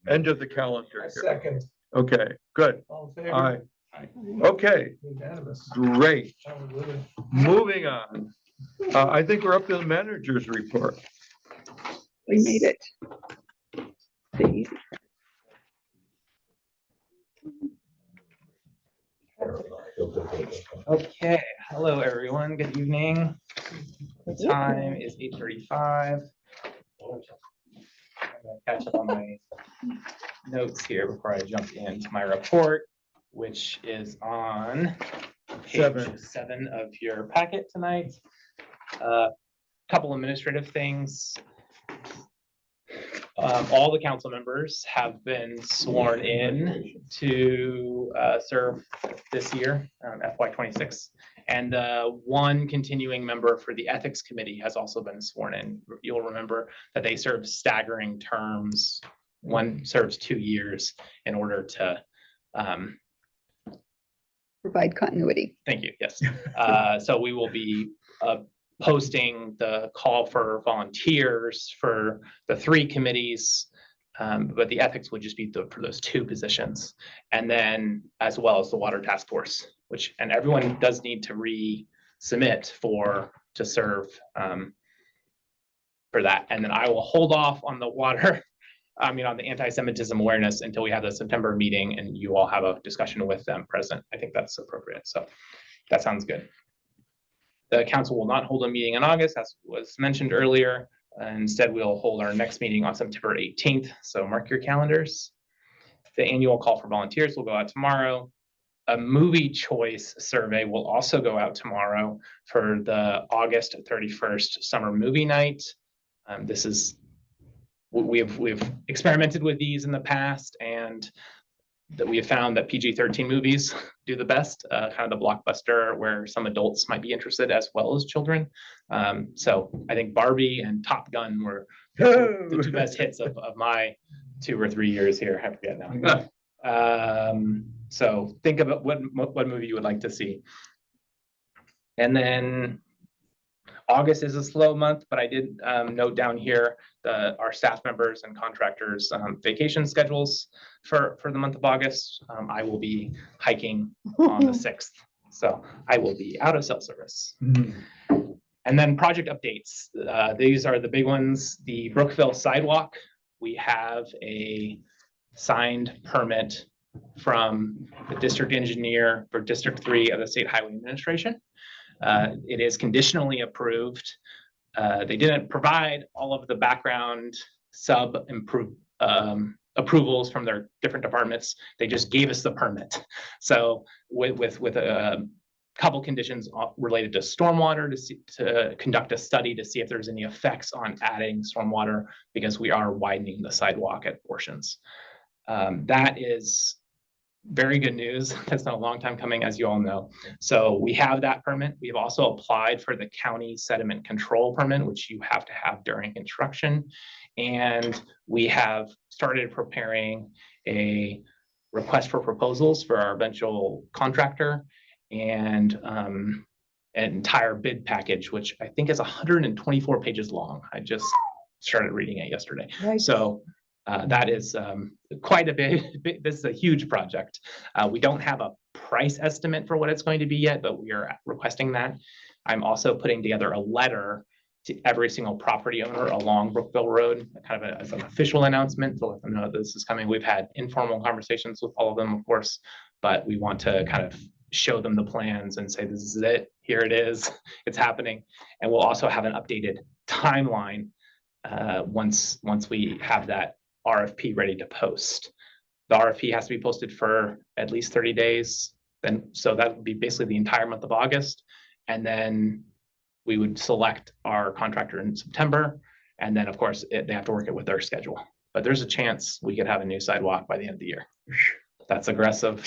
end of the calendar I year. second. Okay, good, All in all right, favor? okay, Unanimous. great. Hallelujah. Moving on, I think we're up to the manager's report. We made it. The easy- Okay, hello, everyone. Good evening. The time is 8:35. I'm gonna catch up on my notes here before I jump into my report, which is on page 7 of your packet tonight. Couple administrative things. All the council members have been sworn in to serve this year, FY '26. And one continuing member for the Ethics Committee has also been sworn in. You'll remember that they serve staggering terms. One serves 2 years in order to Provide continuity. thank you, yes. So we will be posting the call for volunteers for the 3 committees. But the ethics would just be for those 2 positions. And then as well as the water task force, and everyone does need to resubmit to serve for that. And then I will hold off on the on the anti-Semitism awareness until we have the September meeting and you all have a discussion with them present. I think that's appropriate. So that sounds good. The council will not hold a meeting in August, as was mentioned earlier. Instead, we'll hold our next meeting on September 18th. So mark your calendars. The annual call for volunteers will go out tomorrow. A movie choice survey will also go out tomorrow for the August 31st summer movie night. We've experimented with these in the past, and that we have found that PG-13 movies do the best, kind of the blockbuster where some adults might be interested as well as children. So I think Barbie and Top Gun were the 2 best hits of my 2 or 3 years here. I forget now. So think about what movie you would like to see. And then August is a slow month, but I did note down here our staff members and contractors vacation schedules for the month of August. I will be hiking on the 6th, so I will be out of cell service. And then project updates. These are the big ones. The Brookville sidewalk. We have a signed permit from the district engineer for District 3 of the State Highway Administration. It is conditionally approved. They didn't provide all of the background approvals from their different departments. They just gave us the permit. So with a couple conditions related to stormwater to conduct a study to see if there's any effects on adding stormwater because we are widening the sidewalk at portions. That is very good news. That's been a long time coming, as you all know. So we have that permit. We've also applied for the county sediment control permit, which you have to have during construction. And we have started preparing a request for proposals for our eventual contractor and an entire bid package, which I think is 124 pages long. I just started reading it yesterday. Nice. So that is quite a bit. This is a huge project. We don't have a price estimate for what it's going to be yet, but we are requesting that. I'm also putting together a letter to every single property owner along Brookville Road, kind of as an official announcement to let them know this is coming. We've had informal conversations with all of them, of course, but we want to kind of show them the plans and say, this is it, here it is, it's happening. And we'll also have an updated timeline once we have that RFP ready to post. The RFP has to be posted for at least 30 days. So that would be basically the entire month of August. And then we would select our contractor in September. And then of course, they have to work it with their schedule. But there's a chance we could have a new sidewalk by the end of the year. That's aggressive.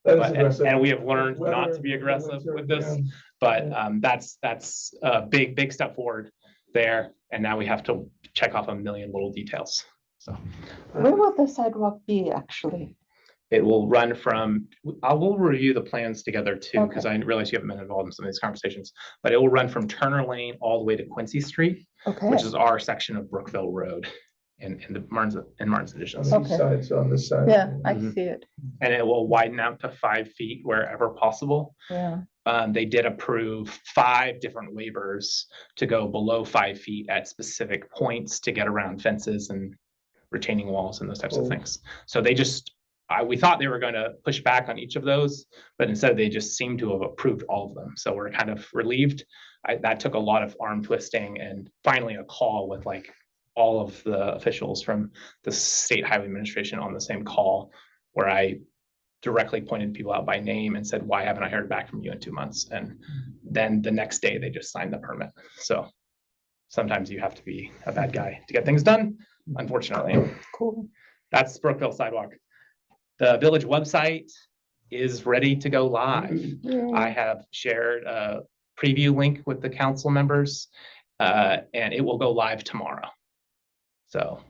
And we have learned not to be aggressive with this, but that's a big step forward there. And now we have to check off a million little details. So where will the sidewalk be actually? It will run from, I will review the plans together too, because I realize you haven't been involved in some of these conversations, but it will run from Turner Lane all the way to Quincy Street, which is our section of Brookville Road in the Martin's Additions. Okay. Sides on the side. Yeah, I see it. And it will widen out to 5 feet wherever possible. Yeah. They did approve 5 different waivers to go below 5 feet at specific points to get around fences and retaining walls and those types of things. So they just, we thought they were going to push back on each of those, but instead they just seem to have approved all of them. So we're kind of relieved. That took a lot of arm twisting and finally a call with like all of the officials from the State Highway Administration on the same call, where I directly pointed people out by name and said, why haven't I heard back from you in 2 months? And then the next day they just signed the permit. So sometimes you have to be a bad guy to get things done, unfortunately. Cool. That's Brookville sidewalk. The village website is ready to go live. I have shared a preview link with the council members, and it will go live tomorrow. So,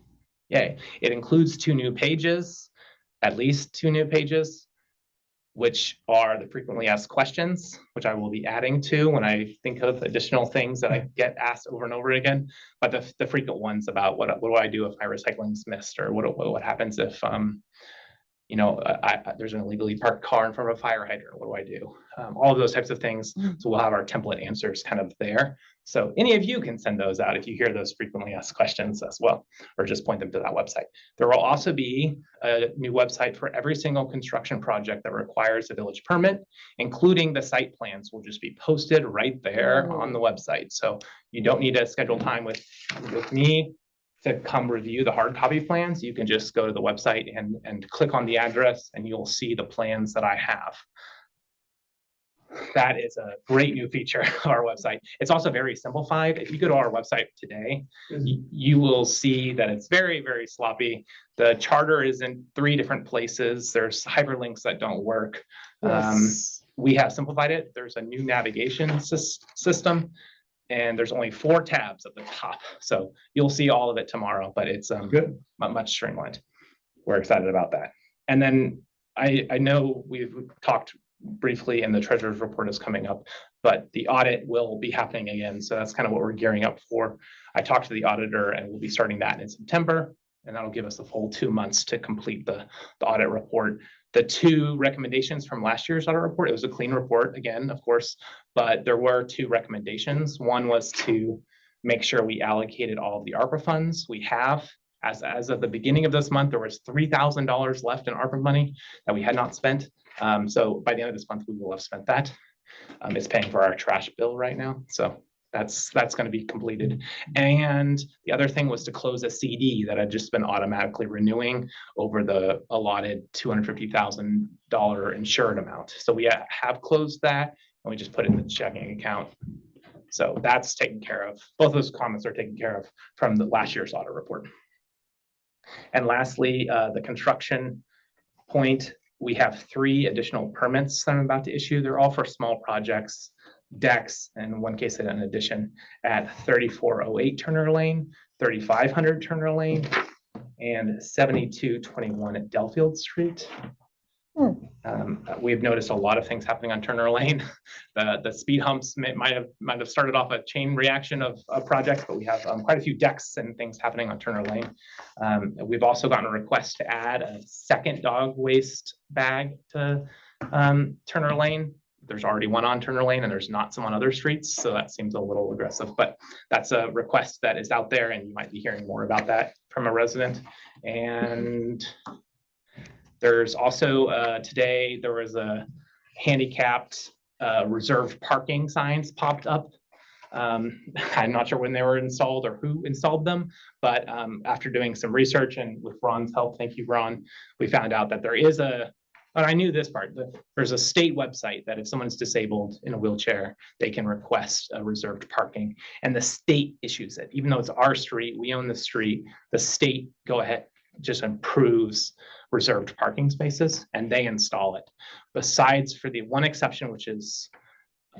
yay. It includes 2 new pages, at least 2 new pages, which are the frequently asked questions, which I will be adding to when I think of additional things that I get asked over and over again. But the frequent ones about what do I do if my recycling's missed, or what happens if you know, there's an illegally parked car in front of a fire hydrant, what do I do? All of those types of things. So we'll have our template answers kind of there. So any of you can send those out if you hear those frequently asked questions as well, or just point them to that website. There will also be a new website for every single construction project that requires a village permit, including the site plans will just be posted right there on the website. So you don't need to schedule time with me to come review the hard copy plans. You can just go to the website and click on the address and you'll see the plans that I have. That is a great new feature of our website. It's also very simplified. If you go to our website today, you will see that it's very, very sloppy. The charter is in 3 different places. There's hyperlinks that don't work. We have simplified it. There's a new navigation system, and there's only 4 tabs at the top. So you'll see all of it tomorrow, but it's good, much streamlined. We're excited about that. And then I know we've talked briefly, and the treasurer's report is coming up, but the audit will be happening again. So that's kind of what we're gearing up for. I talked to the auditor, and we'll be starting that in September, and that'll give us a full 2 months to complete the audit report. The 2 recommendations from last year's audit report, it was a clean report again, of course, but there were 2 recommendations. One was to make sure we allocated all of the ARPA funds we have. As of the beginning of this month, there was $3,000 left in ARPA money that we had not spent. So by the end of this month, we will have spent that. It's paying for our trash bill right now. So that's going to be completed. And the other thing was to close a CD that had just been automatically renewing over the allotted $250,000 insured amount. So we have closed that, and we just put it in the checking account. So that's taken care of. Both those comments are taken care of from the last year's audit report. And lastly, the construction point, we have 3 additional permits that I'm about to issue. They're all for small projects, decks, and in one case an addition at 3408 Turner Lane, 3500 Turner Lane, and 7221 at Delafield Street. We've noticed a lot of things happening on Turner Lane. The speed humps might have started off a chain reaction of projects, but we have quite a few decks and things happening on Turner Lane. We've also gotten a request to add a second dog waste bag to Turner Lane. There's already one on Turner Lane, and there's not some on other streets, so that seems a little aggressive, but that's a request that is out there, and you might be hearing more about that from a resident. And there's also today there was a handicapped reserved parking signs popped up. I'm not sure when they were installed or who installed them, but after doing some research and with Ron's help, thank you, Ron, we found out that there is I knew this part, there's a state website that if someone's disabled in a wheelchair, they can request a reserved parking, and the state issues it. Even though it's our street, we own the street, the state just approves reserved parking spaces, and they install it. Besides for the one exception, which is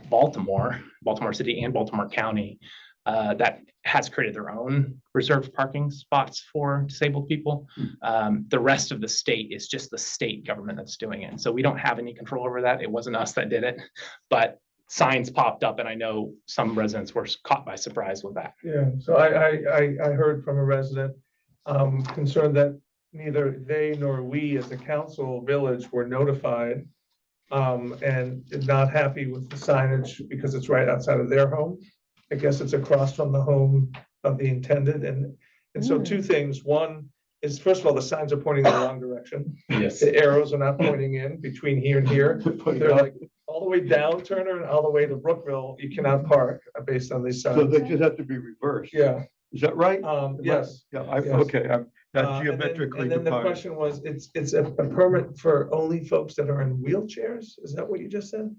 Baltimore City and Baltimore County, that has created their own reserved parking spots for disabled people. The rest of the state is just the state government that's doing it. So we don't have any control over that. It wasn't us that did it, but signs popped up, and I know some residents were caught by surprise with that. Yeah, so I heard from a resident concerned that neither they nor we as a council village were notified, and not happy with the signage because it's right outside of their home. I guess it's across from the home of the intended, and so 2 things. One is, first of all, the signs are pointing in the wrong direction. Yes. The arrows are not pointing in between here and here. They're like all the way down Turner and all the way to Brookville. You cannot park based on these signs. So they just have to be reversed. Yeah. Is that right? Yes. Yeah, Yes. okay, I'm not geometrically And then the defined. question was, it's a permit for only folks that are in wheelchairs? Is that what you just said?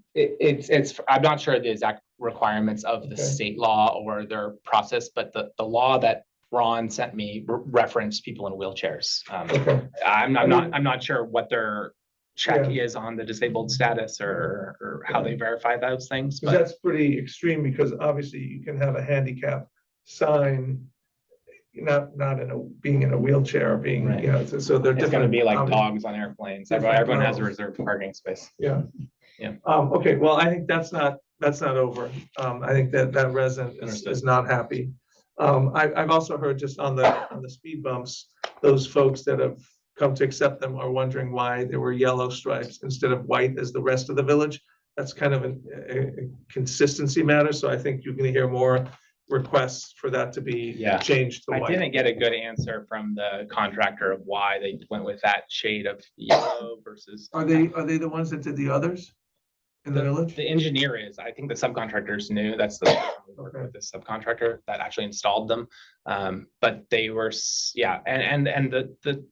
I'm not sure the exact requirements of the Okay. state law or their process, but the law that Ron sent me referenced people in wheelchairs. Okay. I'm not sure what their check is on the disabled status or how they verify those things, Because but that's pretty extreme, because obviously you can have a handicap sign, not in being in a wheelchair, or being, Right. you know, so they're it's different. gonna be like obviously. dogs on airplanes. Different Everyone has a levels. reserved parking space. Yeah. Yeah. Okay, well, I think that's not over. I think that resident is not happy. I've also heard just on the speed bumps, those folks that have come to accept them are wondering why there were yellow stripes instead of white as the rest of the village. That's kind of a consistency matter, so I think you're gonna hear more requests for that to be Yeah. changed to I white. didn't get a good answer from the contractor of why they went with that shade of yellow versus. Are they the ones that did the others in the village? The engineer is, I think the subcontractors knew, that's the, we worked with the subcontractor that actually installed them. But they were, yeah, and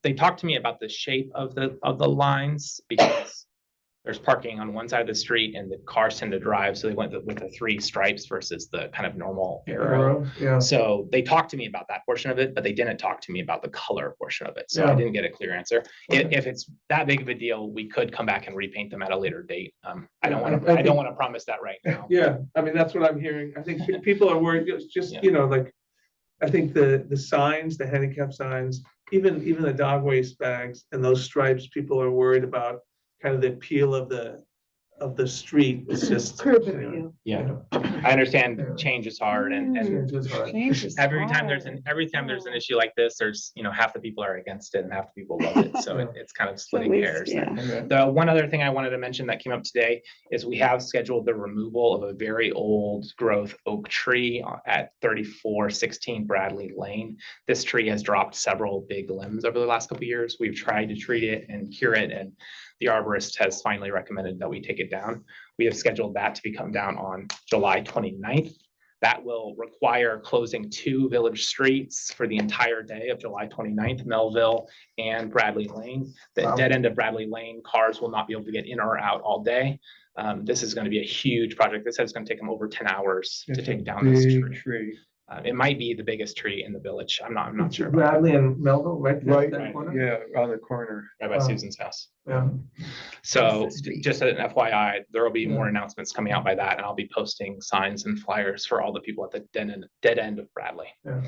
they talked to me about the shape of the lines, because there's parking on one side of the street and the cars tend to drive, so they went with the 3 stripes versus the kind of normal arrow. Yeah. So they talked to me about that portion of it, but they didn't talk to me about the color portion of it. So I Yeah. didn't get a clear answer. Okay. If it's that big of a deal, we could come back and repaint them at a later date. I don't Yeah, want I to, I think- don't want to promise that right now. Yeah, I mean, that's what I'm hearing. I think people are worried, it's just, Yeah. you know, like, I think the signs, the handicap signs, even the dog waste bags and those stripes, people are worried about kind of the appeal of the street. It's just. Curb you know, appeal. Yeah, I understand change is hard and it's just hard. Change is every time there's hard. an issue like this, there's, half the people are against it and half the people love it. So it's kind of splitting least, hairs. yeah. Okay. The one other thing I wanted to mention that came up today is we have scheduled the removal of a very old growth oak tree at 3416 Bradley Lane. This tree has dropped several big limbs over the last couple of years. We've tried to treat it and cure it, and the arborist has finally recommended that we take it down. We have scheduled that to be come down on July 29th. That will require closing 2 village streets for the entire day of July 29th, Melville and Bradley Lane. The Wow. dead end of Bradley Lane, cars will not be able to get in or out all day. This is going to be a huge project. This is going to take them over 10 hours to It's a take down this big tree. tree. It might be the biggest tree in the village. I'm not sure. about Bradley and Melville, right? there, Right, that corner? yeah, on the corner. that, right by Susan's house. Yeah. So Across the street. just an FYI, there will be more Yeah. announcements coming out by that, and I'll be posting signs and flyers for all the people at the dead end of Bradley. Yeah.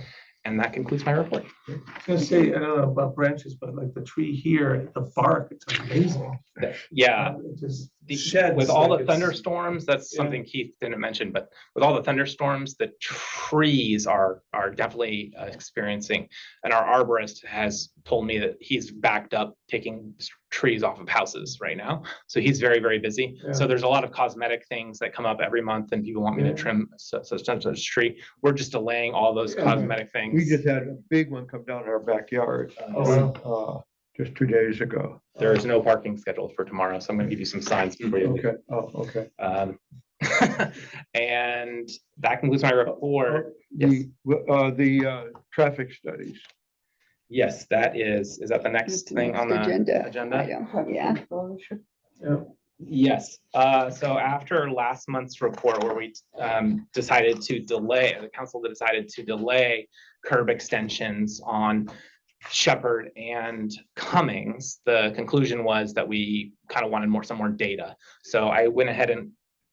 And that concludes my report. I was gonna say, I don't know about branches, but like the tree here, the bark, it's amazing. Yeah, It just the- sheds with all like the it's- thunderstorms, that's Yeah. something Keith didn't mention, but with all the thunderstorms, the trees are definitely experiencing. And our arborist has told me that he's backed up taking trees off of houses right now. So he's very, very busy. Yeah. So there's a lot of cosmetic things that come up every month and people want me to Yeah. trim such and such tree. We're just delaying all those Yeah. cosmetic things. We just had a big one come down our backyard, just 2 days ago. There is no parking scheduled for tomorrow, so I'm gonna give you some signs before you leave. Okay, oh, okay. And that concludes my report. Yes, The traffic studies. yes, is that the next thing on the agenda? Item, yeah. Yes, so after last month's report where we decided to delay, the council decided to delay curb extensions on Shepherd and Cummings, the conclusion was that we kind of wanted some more data. So I went ahead and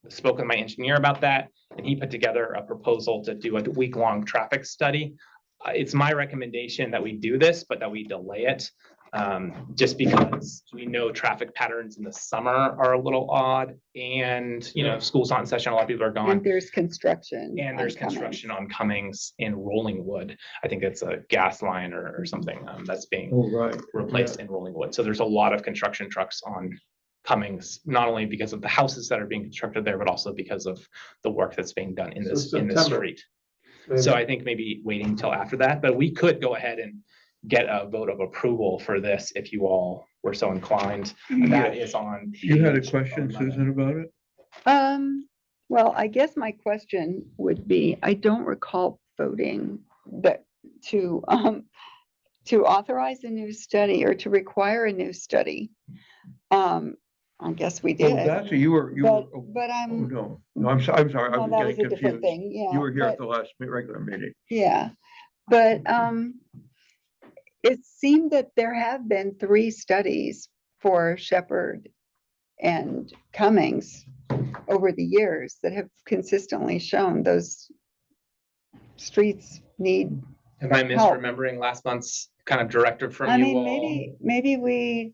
spoke with my engineer about that, and he put together a proposal to do a week-long traffic study. It's my recommendation that we do this, but that we delay it. Just because we know traffic patterns in the summer are a little odd, and school's not in session, a lot of people are gone. And there's construction. And there's on Cummings. construction on Cummings in Rollingwood. I think it's a gas line or something that's being Oh, right. replaced in Rollingwood. So there's a lot of construction trucks on Cummings, not only because of the houses that are being constructed there, but also because of the work that's being done in So this September. street. So I think maybe waiting until after that, but we could go ahead and get a vote of approval for this if you all were so inclined. That is on. You had a page question, 11. Susan, about it? Well, I guess my question would be, I don't recall voting that to authorize a new study or to require a new study. I guess we Oh, did. that's, you were, But oh, I'm, no, I'm sorry, well, I'm that was getting a different confused. thing, yeah. You were here at but- the last regular meeting. Yeah, But it seemed that there have been 3 studies for Shepherd and Cummings over the years that have consistently shown those streets need. Am I Help. misremembering last month's kind of directive from I you mean, all? maybe we,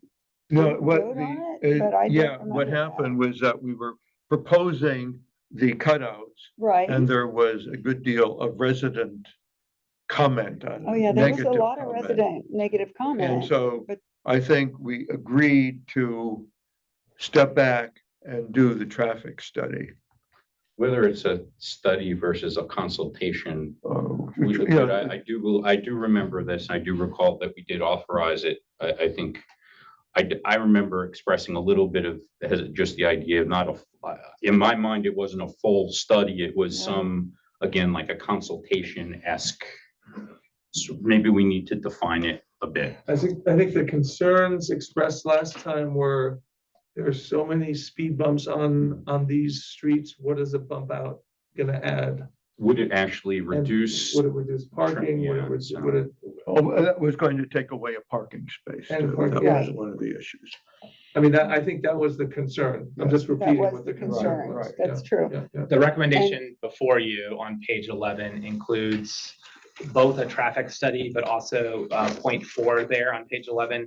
No, didn't what vote on the, it, but I don't yeah, what remember that. happened was that we were proposing the cutouts right? and there was a good deal of resident comment on it. Oh, yeah, there was a negative lot of comment. resident negative And comment. so but- I think we agreed to step back and do the traffic study. Whether it's a study versus a consultation, Which, you but know, I do remember this. I do recall that we did authorize it. I think I remember expressing a little bit of just the idea of not in my mind, it wasn't a full study. It was some, again, like a consultation-esque. So maybe we need to define it a bit. I think the concerns expressed last time were there are so many speed bumps on these streets. What is a bump out gonna add? Would it actually reduce? Would it reduce parking? Would it? that was going to take away a parking space. And too. parking, That yeah. was one of the issues. I mean, I think that was the concern. I'm just That repeating was what the the concern concern. was. That's Yeah, true. yeah, yeah. The recommendation before you on page 11 includes both a traffic study, but also point 4 there on page 11,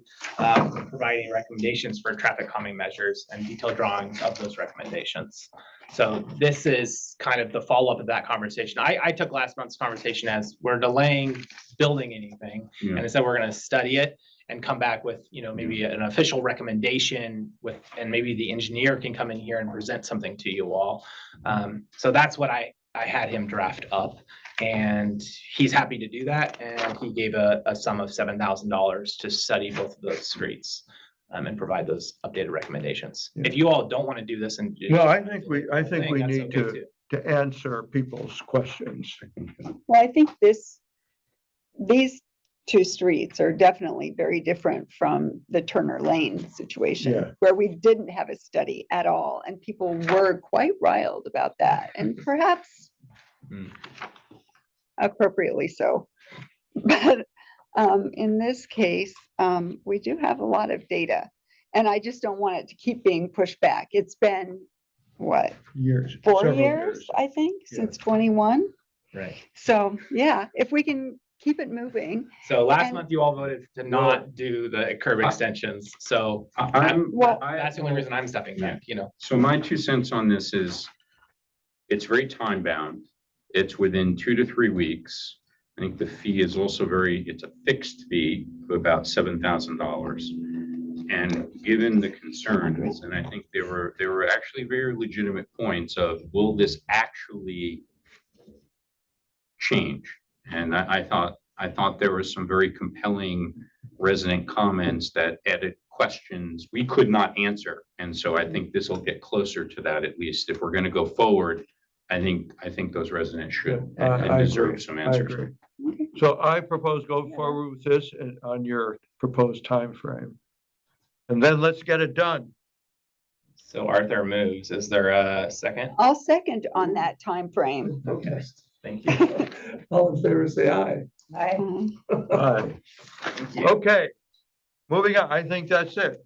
providing recommendations for traffic calming measures and detailed drawings of those recommendations. So this is kind of the follow-up of that conversation. I took last month's conversation as we're delaying building anything, Yeah. and instead we're going to study it and come back with, maybe an official recommendation and maybe the engineer can come in here and present something to you all. So that's what I had him draft up, and he's happy to do that. And he gave a sum of $7,000 to study both of those streets and provide those updated recommendations. Yeah. If you all don't want to do this and. No, I think we that's need okay too. to answer people's questions. Well, I think these 2 streets are definitely very different from the Turner Lane situation, Yeah. where we didn't have a study at all, and people were quite riled about that, and perhaps Mm. appropriately so. But in this case, we do have a lot of data, and I just don't want it to keep being pushed back. It's been, what, Years. 4 several years, I think, Yeah. since 21? Right. So, yeah, if we can keep it moving. So last And- month you all voted to not do the curb extensions. So Well- that's the only reason I'm stepping back, So my 2 cents on this is, it's very time bound. It's within 2 to 3 weeks. I think the fee is also it's a fixed fee of about $7,000. And given the concerns, and I think there were actually very legitimate points of, will this actually change? And I thought there were some very compelling resident comments that added questions we could not answer. And so I think this will get closer to that, at least if we're going to go forward. I think those residents should Yeah, and I deserve agree. some I answers. agree. So I propose go forward with this and on your proposed time frame, and then let's get it done. So Arthur moves. Is there a second? I'll second on that time frame. Okay, thank you. All in favor, say aye. Mhm. Aye. Thank you. Okay, moving on. I think that's it.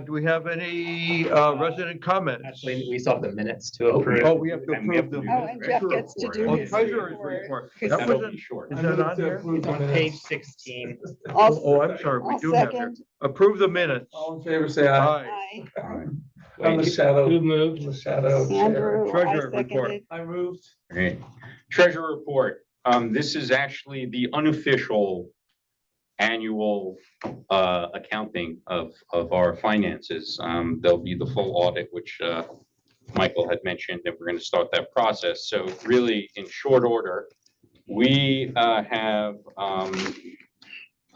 Do we have any resident comments? Actually, we still have the minutes to approve. Oh, we have to And we approve them. Oh, and Jeff gets to do Oh, his treasurer's report. report. Because That That'll wasn't, be short. is that on here? It's on page 16. Oh, I'm sorry, we I'll do have it. second. Approve the minutes. All in favor, say aye. Aye. Aye. On the shadow. Who moved? On the shadow. chair. Andrew, I Treasurer report. seconded. I moved. Great. Treasurer report. This is actually the unofficial annual accounting of our finances. There'll be the full audit, which Michael had mentioned, that we're going to start that process. So really, in short order, we have a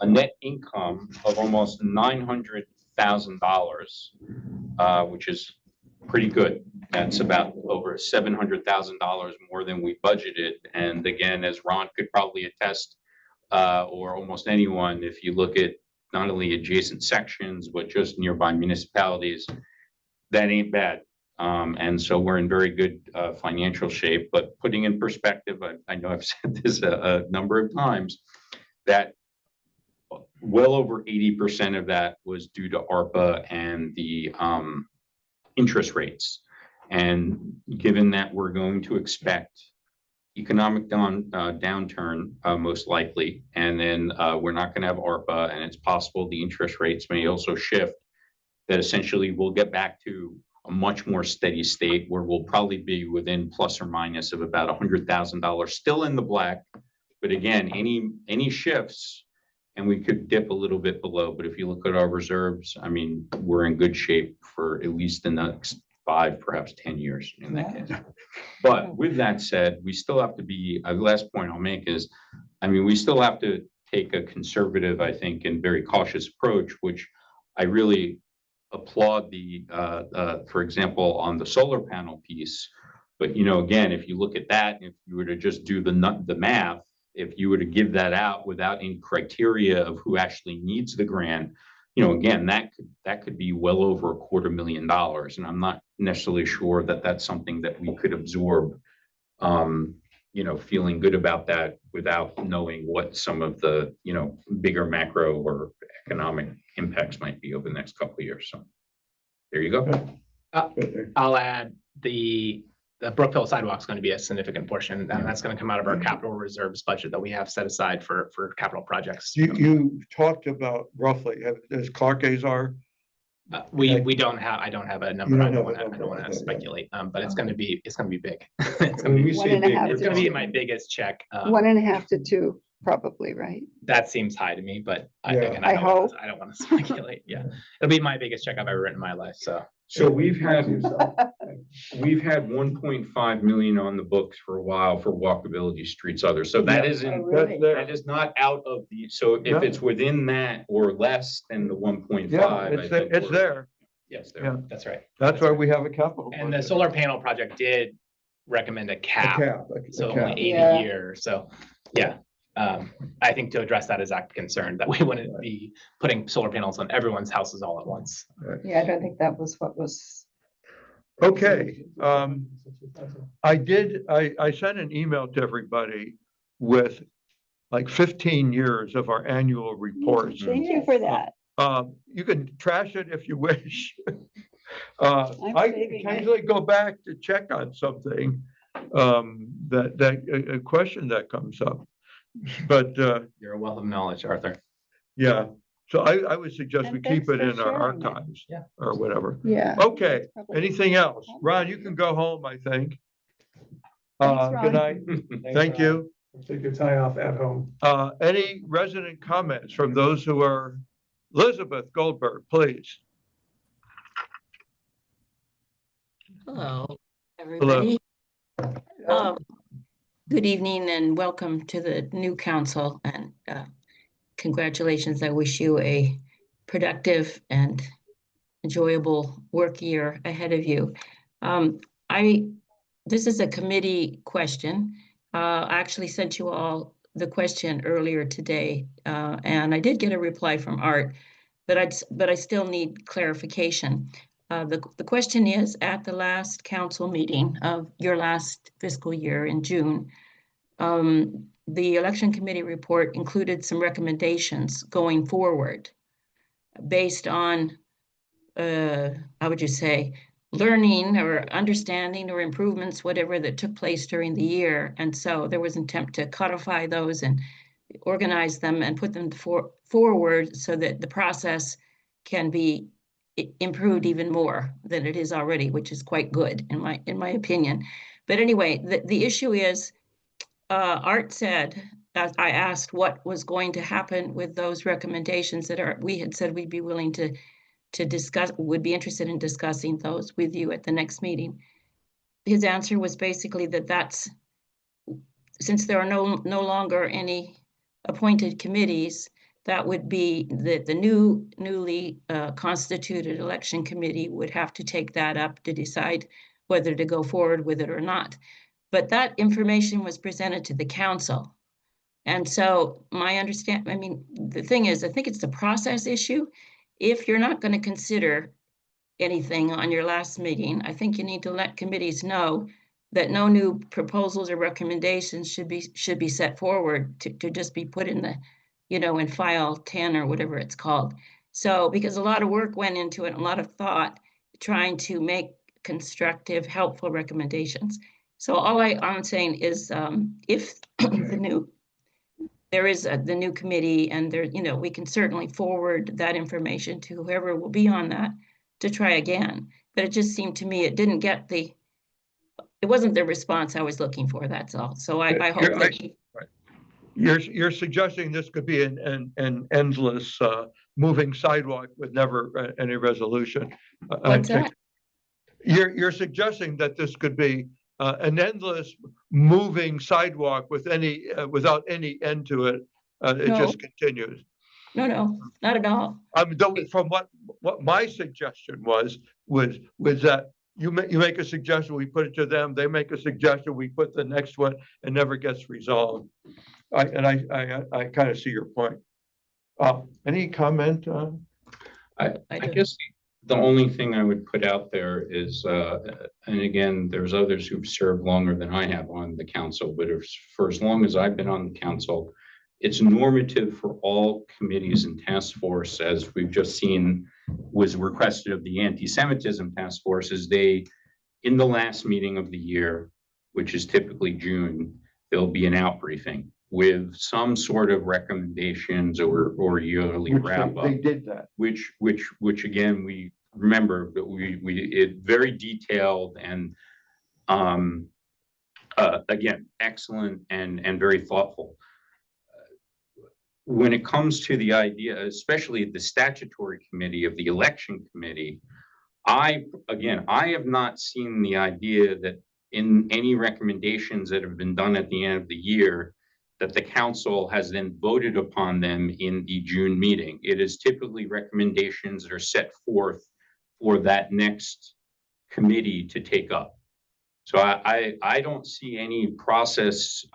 net income of almost $900,000, which is pretty good. That's about over $700,000 more than we budgeted. And again, as Ron could probably attest, or almost anyone, if you look at not only adjacent sections, but just nearby municipalities, that ain't bad. And so we're in very good financial shape, but putting in perspective, I know I've said this a number of times, that well over 80% of that was due to ARPA and the interest rates. And given that we're going to expect economic downturn most likely, and then we're not going to have ARPA, and it's possible the interest rates may also shift, that essentially we'll get back to a much more steady state where we'll probably be within plus or minus of about $100,000, still in the black. But again, any shifts, and we could dip a little bit below, but if you look at our reserves, I mean, we're in good shape for at least the next 5, perhaps 10 years in that case. But with that said, we still have to be, the last point I'll make is, I mean, we still have to take a conservative, I think, and very cautious approach, which I really applaud for example, on the solar panel piece. But, you know, again, if you look at that, if you were to just do the math, if you were to give that out without any criteria of who actually needs the grant, you know, again, that could be well over $250,000. And I'm not necessarily sure that that's something that we could absorb, you know, feeling good about that without knowing what some of the, you know, bigger macro or economic impacts might be over the next couple of years. So there you go. I'll add the Brookville sidewalk is going to be a significant portion, and that's going to come out of our capital reserves budget that we have set aside for capital projects. You talked about roughly, as Clark Azar. We don't have, I don't have a number. I don't want to speculate, but it's going to be big. It's going to be, it's going to be my biggest check. 1.5 to 2, probably, right? That seems high to me, but I hope. I don't want to speculate. Yeah, it'll be my biggest check I've ever written in my life. So we've had 1.5 million on the books for a while for walkability streets, others. So that isn't, that is not out of the, so if it's within that or less than the 1.5. Yeah, it's there. Yes, Yeah. that's right. That's why we have a capital. And the solar panel project did recommend a cap. So cap. only 80 a year. So yeah. I think to address that exact concern that we wouldn't be putting solar panels on everyone's houses all at once. Yeah, I don't think that was what was. Okay, I sent an email to everybody with like 15 years of our annual reports. Thank you for that. You can trash it if you wish. I occasionally go back to check on something, a question that comes up. But you're a wealth of knowledge, Arthur. Yeah, so I would suggest we keep it in our sharing it. archives or whatever. Yeah. Okay, anything else? Ron, you can go home, I think. Thanks, Ron. Good night. Thank you. Take your tie off at home. Any resident comments from those who are, Elizabeth Goldberg, please. Hello, everybody. Good evening and welcome to the new council, and congratulations. I wish you a productive and enjoyable work year ahead of you. This is a committee question. I actually sent you all the question earlier today, and I did get a reply from Art, but I still need clarification. The question is, at the last council meeting of your last fiscal year in June, the election committee report included some recommendations going forward based on, how would you say, learning or understanding or improvements, whatever that took place during the year. And so there was an attempt to codify those and organize them and put them forward so that the process can be improved even more than it is already, which is quite good in my opinion. But anyway, the issue is, Art said, as I asked what was going to happen with those recommendations that we had said we'd be willing to discuss, would be interested in discussing those with you at the next meeting. His answer was basically that's, since there are no longer any appointed committees, that would be that the newly constituted election committee would have to take that up to decide whether to go forward with it or not. But that information was presented to the council. And so I mean, the thing is, I think it's the process issue. If you're not going to consider anything on your last meeting. I think you need to let committees know that no new proposals or recommendations should be set forward to just be put in the, in file 10 or whatever it's called. So, because a lot of work went into it, a lot of thought, trying to make constructive, helpful recommendations. So all I'm saying is, if there is the new committee and there, we can certainly forward that information to whoever will be on that to try again. But it just seemed to me it didn't get it wasn't the response I was looking for, that's all. So I hope that. You're suggesting this could be an endless moving sidewalk with never any resolution. What's that? You're suggesting that this could be an endless moving sidewalk with without any end to it. It just continues. No, not at all. From what my suggestion was that you make a suggestion, we put it to them, they make a suggestion, we put the next one, and never gets resolved. I kind of see your point. Any comment? I guess the only thing I would put out there is, and again, there's others who've served longer than I have on the council, but for as long as I've been on the council, it's normative for all committees and task force, as we've just seen was requested of the anti-Semitism task force, is in the last meeting of the year, which is typically June, there'll be an out briefing with some sort of recommendations or yearly wrap up. They did that. Which again, we remember that it very detailed and again, excellent and very thoughtful. When it comes to the idea, especially the statutory committee of the election committee, I have not seen the idea that in any recommendations that have been done at the end of the year, that the council has then voted upon them in the June meeting. It is typically recommendations that are set forth for that next committee to take up. So I don't see any process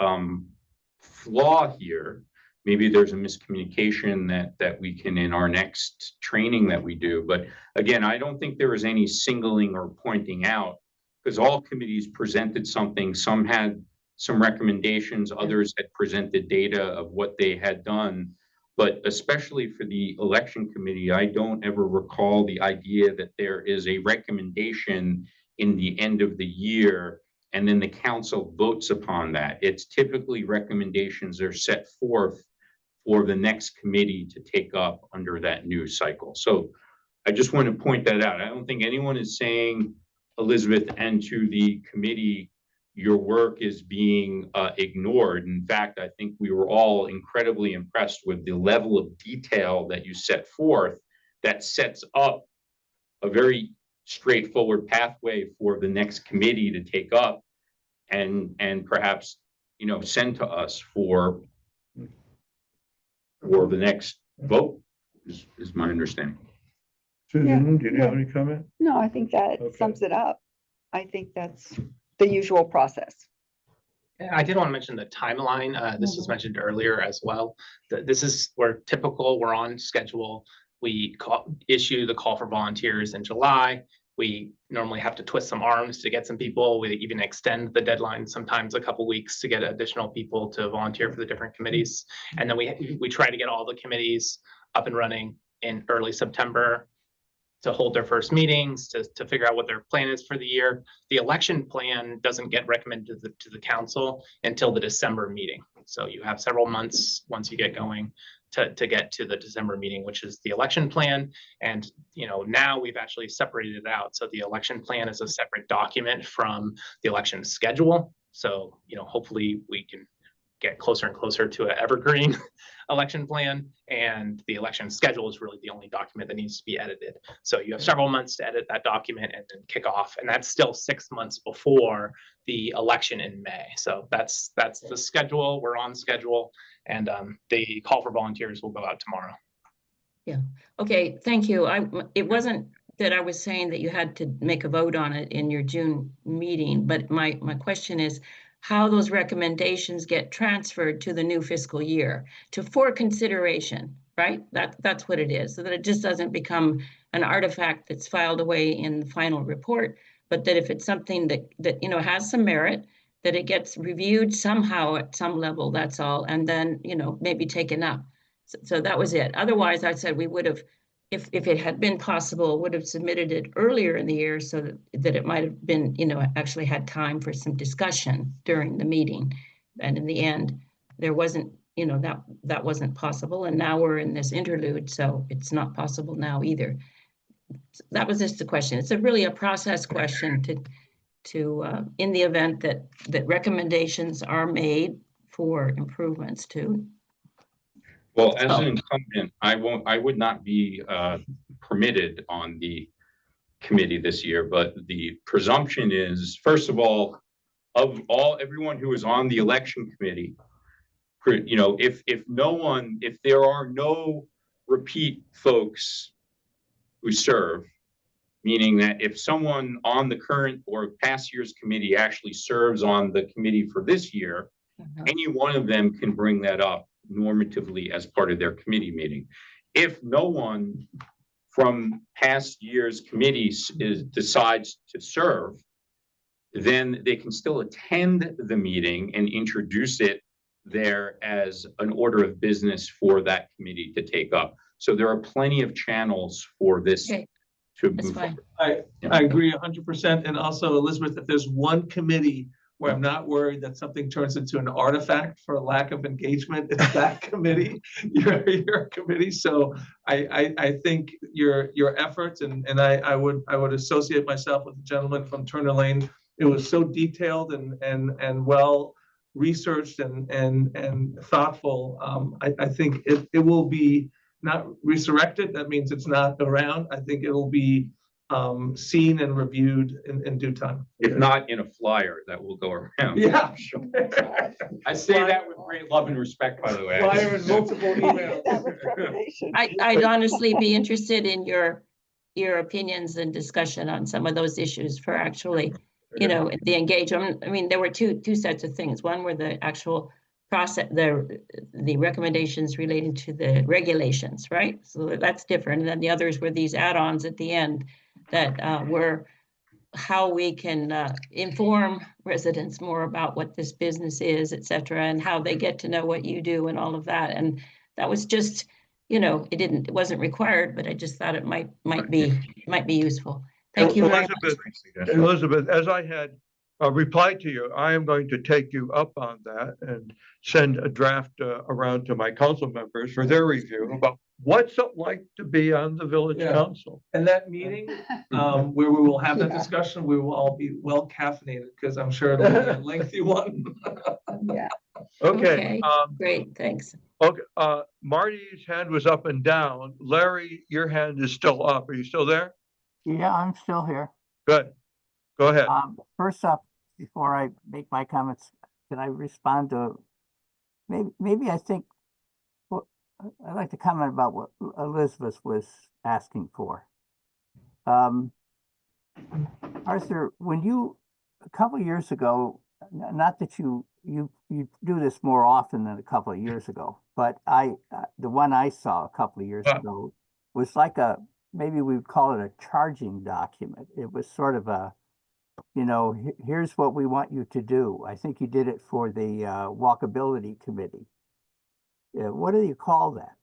flaw here. Maybe there's a miscommunication that we can in our next training that we do. But again, I don't think there was any singling or pointing out, because all committees presented something. Some had some recommendations, others had presented data of what they had done. But especially for the election committee, I don't ever recall the idea that there is a recommendation in the end of the year and then the council votes upon that. It's typically recommendations that are set forth for the next committee to take up under that new cycle. So I just want to point that out. I don't think anyone is saying, Elizabeth, and to the committee, your work is being ignored. In fact, I think we were all incredibly impressed with the level of detail that you set forth that sets up a very straightforward pathway for the next committee to take up and perhaps, send to us for the next vote, is my understanding. Susan, do you have any comment? No, I think that Okay. sums it up. I think that's the usual process. I did want to mention the timeline. This was mentioned earlier as well. We're typical, we're on schedule. We issue the call for volunteers in July. We normally have to twist some arms to get some people. We even extend the deadline sometimes a couple weeks to get additional people to volunteer for the different committees. And then we try to get all the committees up and running in early September to hold their first meetings, to figure out what their plan is for the year. The election plan doesn't get recommended to the council until the December meeting. So you have several months once you get going to get to the December meeting, which is the election plan. And now we've actually separated it out. So the election plan is a separate document from the election schedule. So hopefully we can get closer and closer to an evergreen election plan, and the election schedule is really the only document that needs to be edited. So you have several months to edit that document and then kick off, and that's still 6 months before the election in May. So that's the schedule. We're on schedule, and the call for volunteers will go out tomorrow. Yeah. Okay. Thank you. It wasn't that I was saying that you had to make a vote on it in your June meeting, but my question is how those recommendations get transferred to the new fiscal year for consideration. right? That's what it is, so that it just doesn't become an artifact that's filed away in the final report, but that if it's something that you know has some merit, that it gets reviewed somehow at some level, that's all, and then, you know, maybe taken up. So that was it. Otherwise, I said we would have, if it had been possible, would have submitted it earlier in the year so that it might have been, you know, actually had time for some discussion during the meeting. And in the end, there wasn't, you know, that wasn't possible. And now we're in this interlude, so it's not possible now either. That was just the question. It's really a process question to in the event that recommendations are made for improvements to. Well, as an incumbent, I would not be permitted on the committee this year, but the presumption is, first of all, everyone who is on the election committee, you know, if there are no repeat folks who serve, meaning that if someone on the current or past year's committee actually serves on the committee for this year, any one of them can bring that up normatively as part of their committee meeting. If no one from past year's committees decides to serve, then they can still attend the meeting and introduce it there as an order of business for that committee to take up. So there are plenty of channels for this to move forward. I agree 100%. And also, Elizabeth, if there's one committee where I'm not worried that something turns into an artifact for lack of engagement, it's that committee, your committee. So I think your efforts, and I would associate myself with the gentleman from Turner Lane. It was so detailed and well researched and thoughtful. I think it will be not resurrected. That means it's not around. I think it'll be seen and reviewed in due time. If not in a flyer that will go around. Yeah. I say that with great love and respect, by the way. Flyer and multiple emails. I'd honestly be interested in your opinions and discussion on some of those issues for actually, you know, the engagement. I mean, there were two sets of things. One were the actual process, the recommendations relating to the regulations, right? So that's different. And then the others were these add-ons at the end that were how we can inform residents more about what this business is, et cetera, and how they get to know what you do and all of that. And that was just, you know, it wasn't required, but I just thought it might be useful. Thank you very much. Elizabeth, as I had replied to you, I am going to take you up on that and send a draft around to my council members for their review about what's it like to be on the village council. And that meeting where we will have that discussion, we will all be well caffeinated because I'm sure it'll be a lengthy one. Yeah. Okay. Great, thanks. Okay. Marty's hand was up and down. Larry, your hand is still up. Are you still there? Yeah, I'm still here. Good. Go ahead. First up, before I make my comments, can I respond to maybe I think I'd like to comment about what Elizabeth was asking for. Arthur, when you a couple of years ago, not that you do this more often than a couple of years ago, but the one I saw a couple of years ago was like maybe we would call it a charging document. It was sort of a, you know, here's what we want you to do. I think you did it for the walkability committee. What do you call that?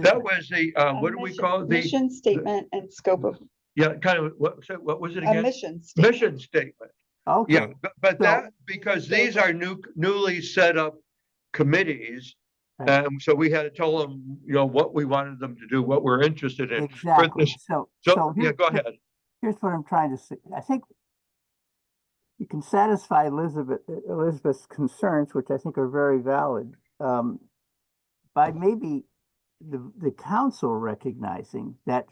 That was the, what do we call it? Mission statement and scope of. Yeah, kind of, what was it again? A mission statement. Mission statement. Okay. Yeah, but that, because these are newly set up committees, so we had to tell them, you know, what we wanted them to do, what we're interested in. Exactly. So yeah, go ahead. Here's what I'm trying to say. I think you can satisfy Elizabeth's concerns, which I think are very valid, by maybe the council recognizing that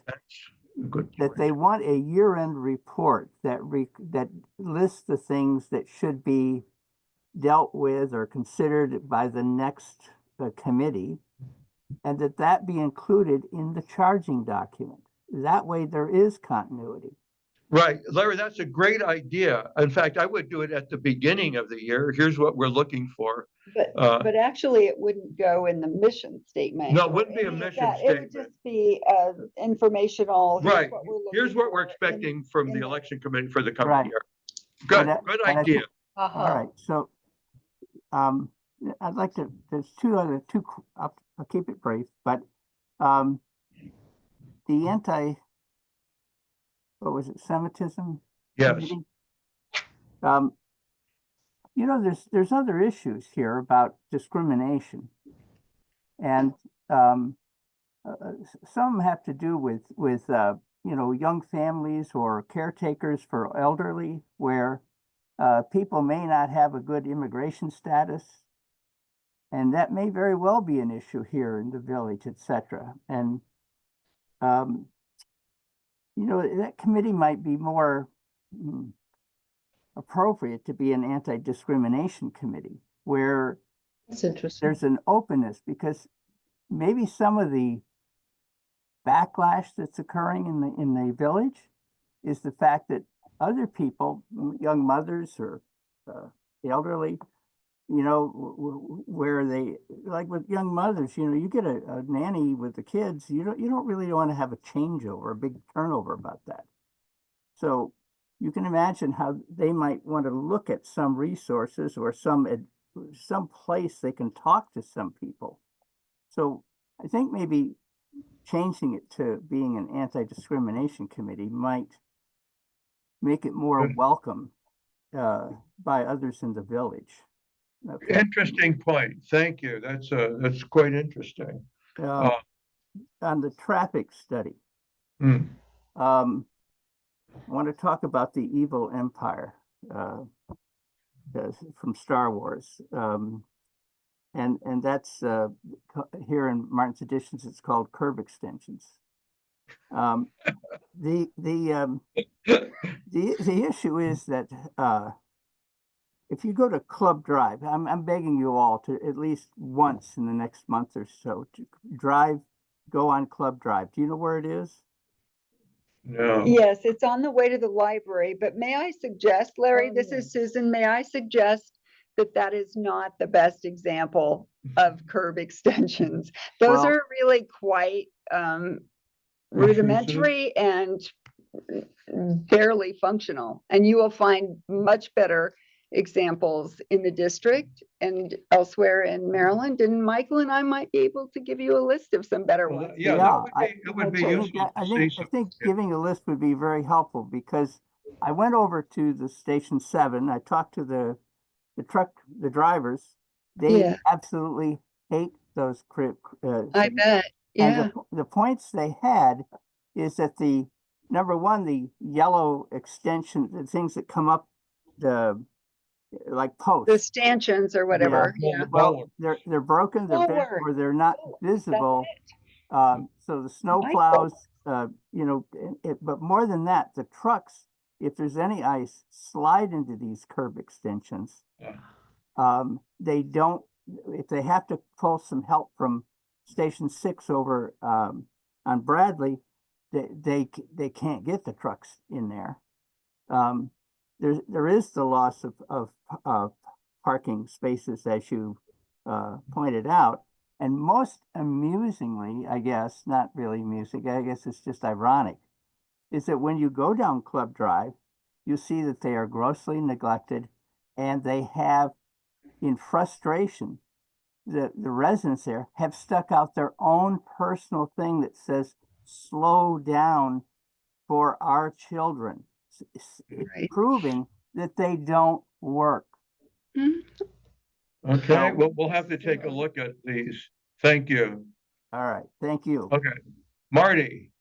they want a year-end report that lists the things that should be dealt with or considered by the next committee, and that be included in the charging document. That way there is continuity. Right, Larry, that's a great idea. In fact, I would do it at the beginning of the year. Here's what we're looking for. But actually, it wouldn't go in the mission statement. No, it or wouldn't be a any of mission that. It would statement. just be informational. Here's Right, what we're here's looking what we're for expecting from in the the- election committee for the coming Right. year. Good, But, good but I idea. think- All right, so, I'd like to, there's I'll keep it brief, but, the what was it, Semitism? Yes, Committee? You know, there's other issues here about discrimination. And, some have to do with, you know, young families or caretakers for elderly, where, people may not have a good immigration status. And that may very well be an issue here in the village, et cetera. And, you know, that committee might be more appropriate to be an anti-discrimination committee, where That's interesting. there's an openness, because maybe some of the backlash that's occurring in the village is the fact that other people, young mothers or the elderly, you know, where they, like with young mothers, you know, you get a nanny with the kids, you don't really want to have a changeover, a big turnover about that. So you can imagine how they might want to look at some resources or some place they can talk to some people. So I think maybe changing it to being an anti-discrimination committee might make it more welcome by others in the village. Okay. interesting point. Thank you. That's quite interesting. On the traffic study, Hmm. I want to talk about the Evil Empire from Star Wars. And that's here in Martin's Editions, it's called curb extensions. The issue is that if you go to Club Drive, I'm begging you all to at least once in the next month or so to go on Club Drive. Do you know where it is? No. Yes, it's on the way to the library, but may I suggest, Larry, this is Susan, may I suggest that that is not the best example of curb extensions? Those Well- are really quite rudimentary and barely functional. And you will find much better examples in the district and elsewhere in Maryland. And Michael and I might be able to give you a list of some better Well, ones. yeah, it would be useful I to see think giving a list would be very helpful, because I went over to the Station 7. I talked to the drivers. They Yeah. absolutely hate those I bet, yeah. And the points they had is that number one, the yellow extension, the things that come up like posts. The stanchions or whatever, yeah. Well, they're broken, they're bent, Forward. or they're not visible. So the snow plows, you know, but more than that, the trucks, if there's any ice, slide into these curb extensions. They don't, if they have to pull some help from Station 6 over on Bradley, they can't get the trucks in there. There is the loss of parking spaces, as you pointed out, and most amusingly, I guess, not really amusing, I guess it's just ironic, is that when you go down Club Drive, you see that they are grossly neglected, and they have, in frustration, the residents there have stuck out their own personal thing that says, "Slow down for our children," proving that they don't work. Okay, well, we'll have to take a look at these. Thank you. All right, thank you. Okay, Marty.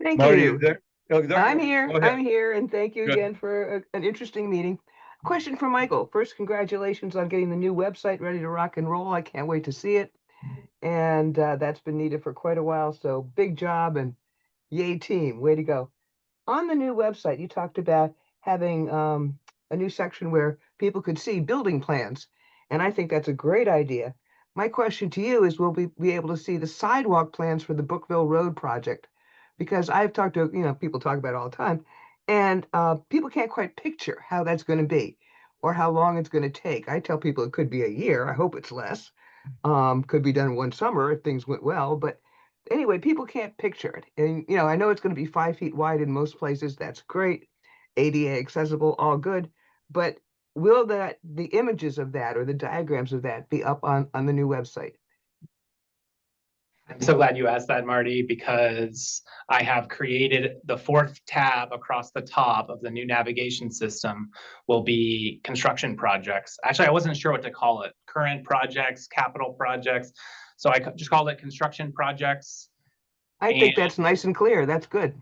Thank Marty, you. there? Oh, there I'm you are. here, Go ahead. I'm here, and thank you Good. again for an interesting meeting. Question for Michael. First, congratulations on getting the new website ready to rock and roll. I can't wait to see it. And that's been needed for quite a while, so big job and yay team, way to go. On the new website, you talked about having a new section where people could see building plans, and I think that's a great idea. My question to you is, will we be able to see the sidewalk plans for the Bookville Road project because I've talked to, people talk about it all the time, and people can't quite picture how that's going to be or how long it's going to take. I tell people it could be a year. I hope it's less. Could be done one summer if things went well, but anyway, people can't picture it. And, I know it's going to be 5 feet wide in most places. That's great. ADA accessible, all good. But will the images of that or the diagrams of that be up on the new website? I'm so glad you asked that, Marty, because I have created the 4th tab across the top of the new navigation system will be construction projects. Actually, I wasn't sure what to call it. Current projects, capital projects. So I just called it construction projects. I think that's nice and clear. That's good.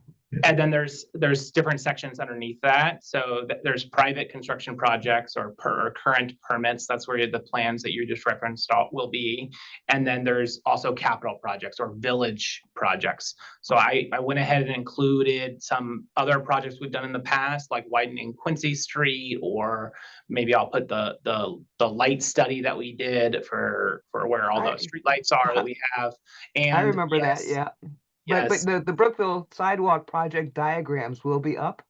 And then there's different sections underneath that. So there's private construction projects or current permits. That's where the plans that you just referenced will be. And then there's also capital projects or village projects. So I went ahead and included some other projects we've done in the past, like widening Quincy Street, or maybe I'll put the light study that we did for where all the street lights are that we have. And I remember that, yeah. Yes. But the Brookville sidewalk project diagrams will be up?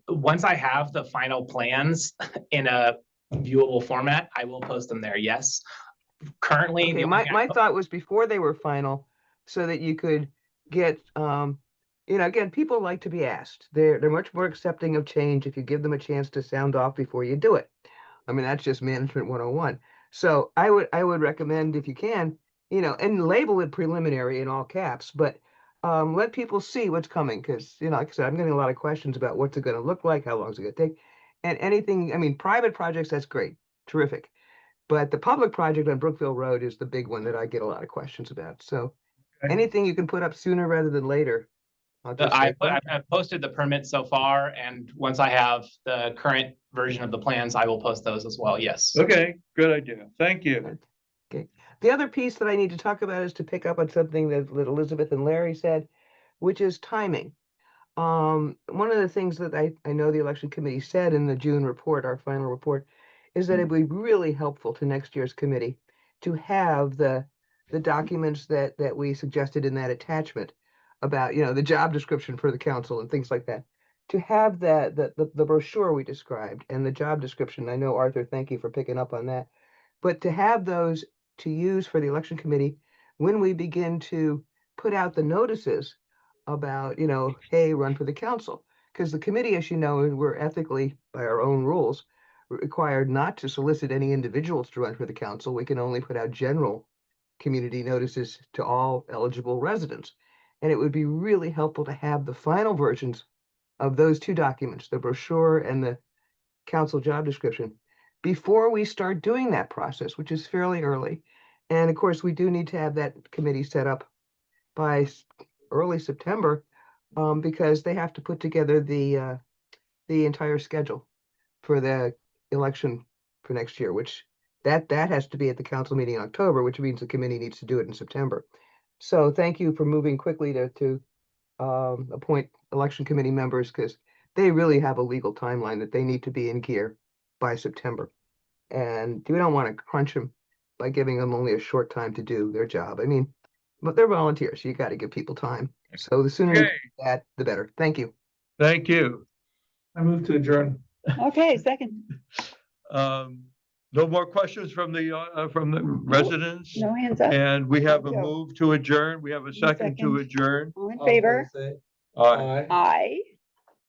Once I have the final plans in a viewable format, I will post them there, yes. Currently, Okay, my thought was before they were final, so that you could get, again, people like to be asked. They're much more accepting of change if you give them a chance to sound off before you do it. I mean, that's just management 101. So I would recommend, if you can, and label it preliminary in all caps, but let people see what's coming, because, like I said, I'm getting a lot of questions about what's it going to look like, how long is it going to take, and anything. I mean, private projects, that's great, terrific, but the public project on Brookville Road is the big one that I get a lot of questions about. So anything you can put up sooner rather than later. I've posted the permits so far, and once I have the current version of the plans, I will post those as well, yes. Okay, good idea. Thank you. Okay. The other piece that I need to talk about is to pick up on something that Elizabeth and Larry said, which is timing. One of the things that I know the election committee said in the June report, our final report, is that it would be really helpful to next year's committee to have the documents that we suggested in that attachment about, the job description for the council and things like that. To have the brochure we described and the job description. I know, Arthur, thank you for picking up on that. But to have those to use for the election committee when we begin to put out the notices about, hey, run for the council. Because the committee, as you know, we're ethically, by our own rules, required not to solicit any individuals to run for the council. We can only put out general community notices to all eligible residents. And it would be really helpful to have the final versions of those two documents, the brochure and the council job description, before we start doing that process, which is fairly early. And of course, we do need to have that committee set up by early September, because they have to put together the entire schedule for the election for next year, which that has to be at the council meeting in October, which means the committee needs to do it in September. So thank you for moving quickly to appoint election committee members, because they really have a legal timeline that they need to be in gear by September. And we don't want to crunch them by giving them only a short time to do their job. I mean, but they're volunteers. You got to give people time. So the sooner you do that, the better. Thank you. Thank you. I move to adjourn. Okay, second. No more questions from the residents? No hands up. And we have a Joe. move to adjourn. We have a second to Second. adjourn. All in favor? Aye. Aye.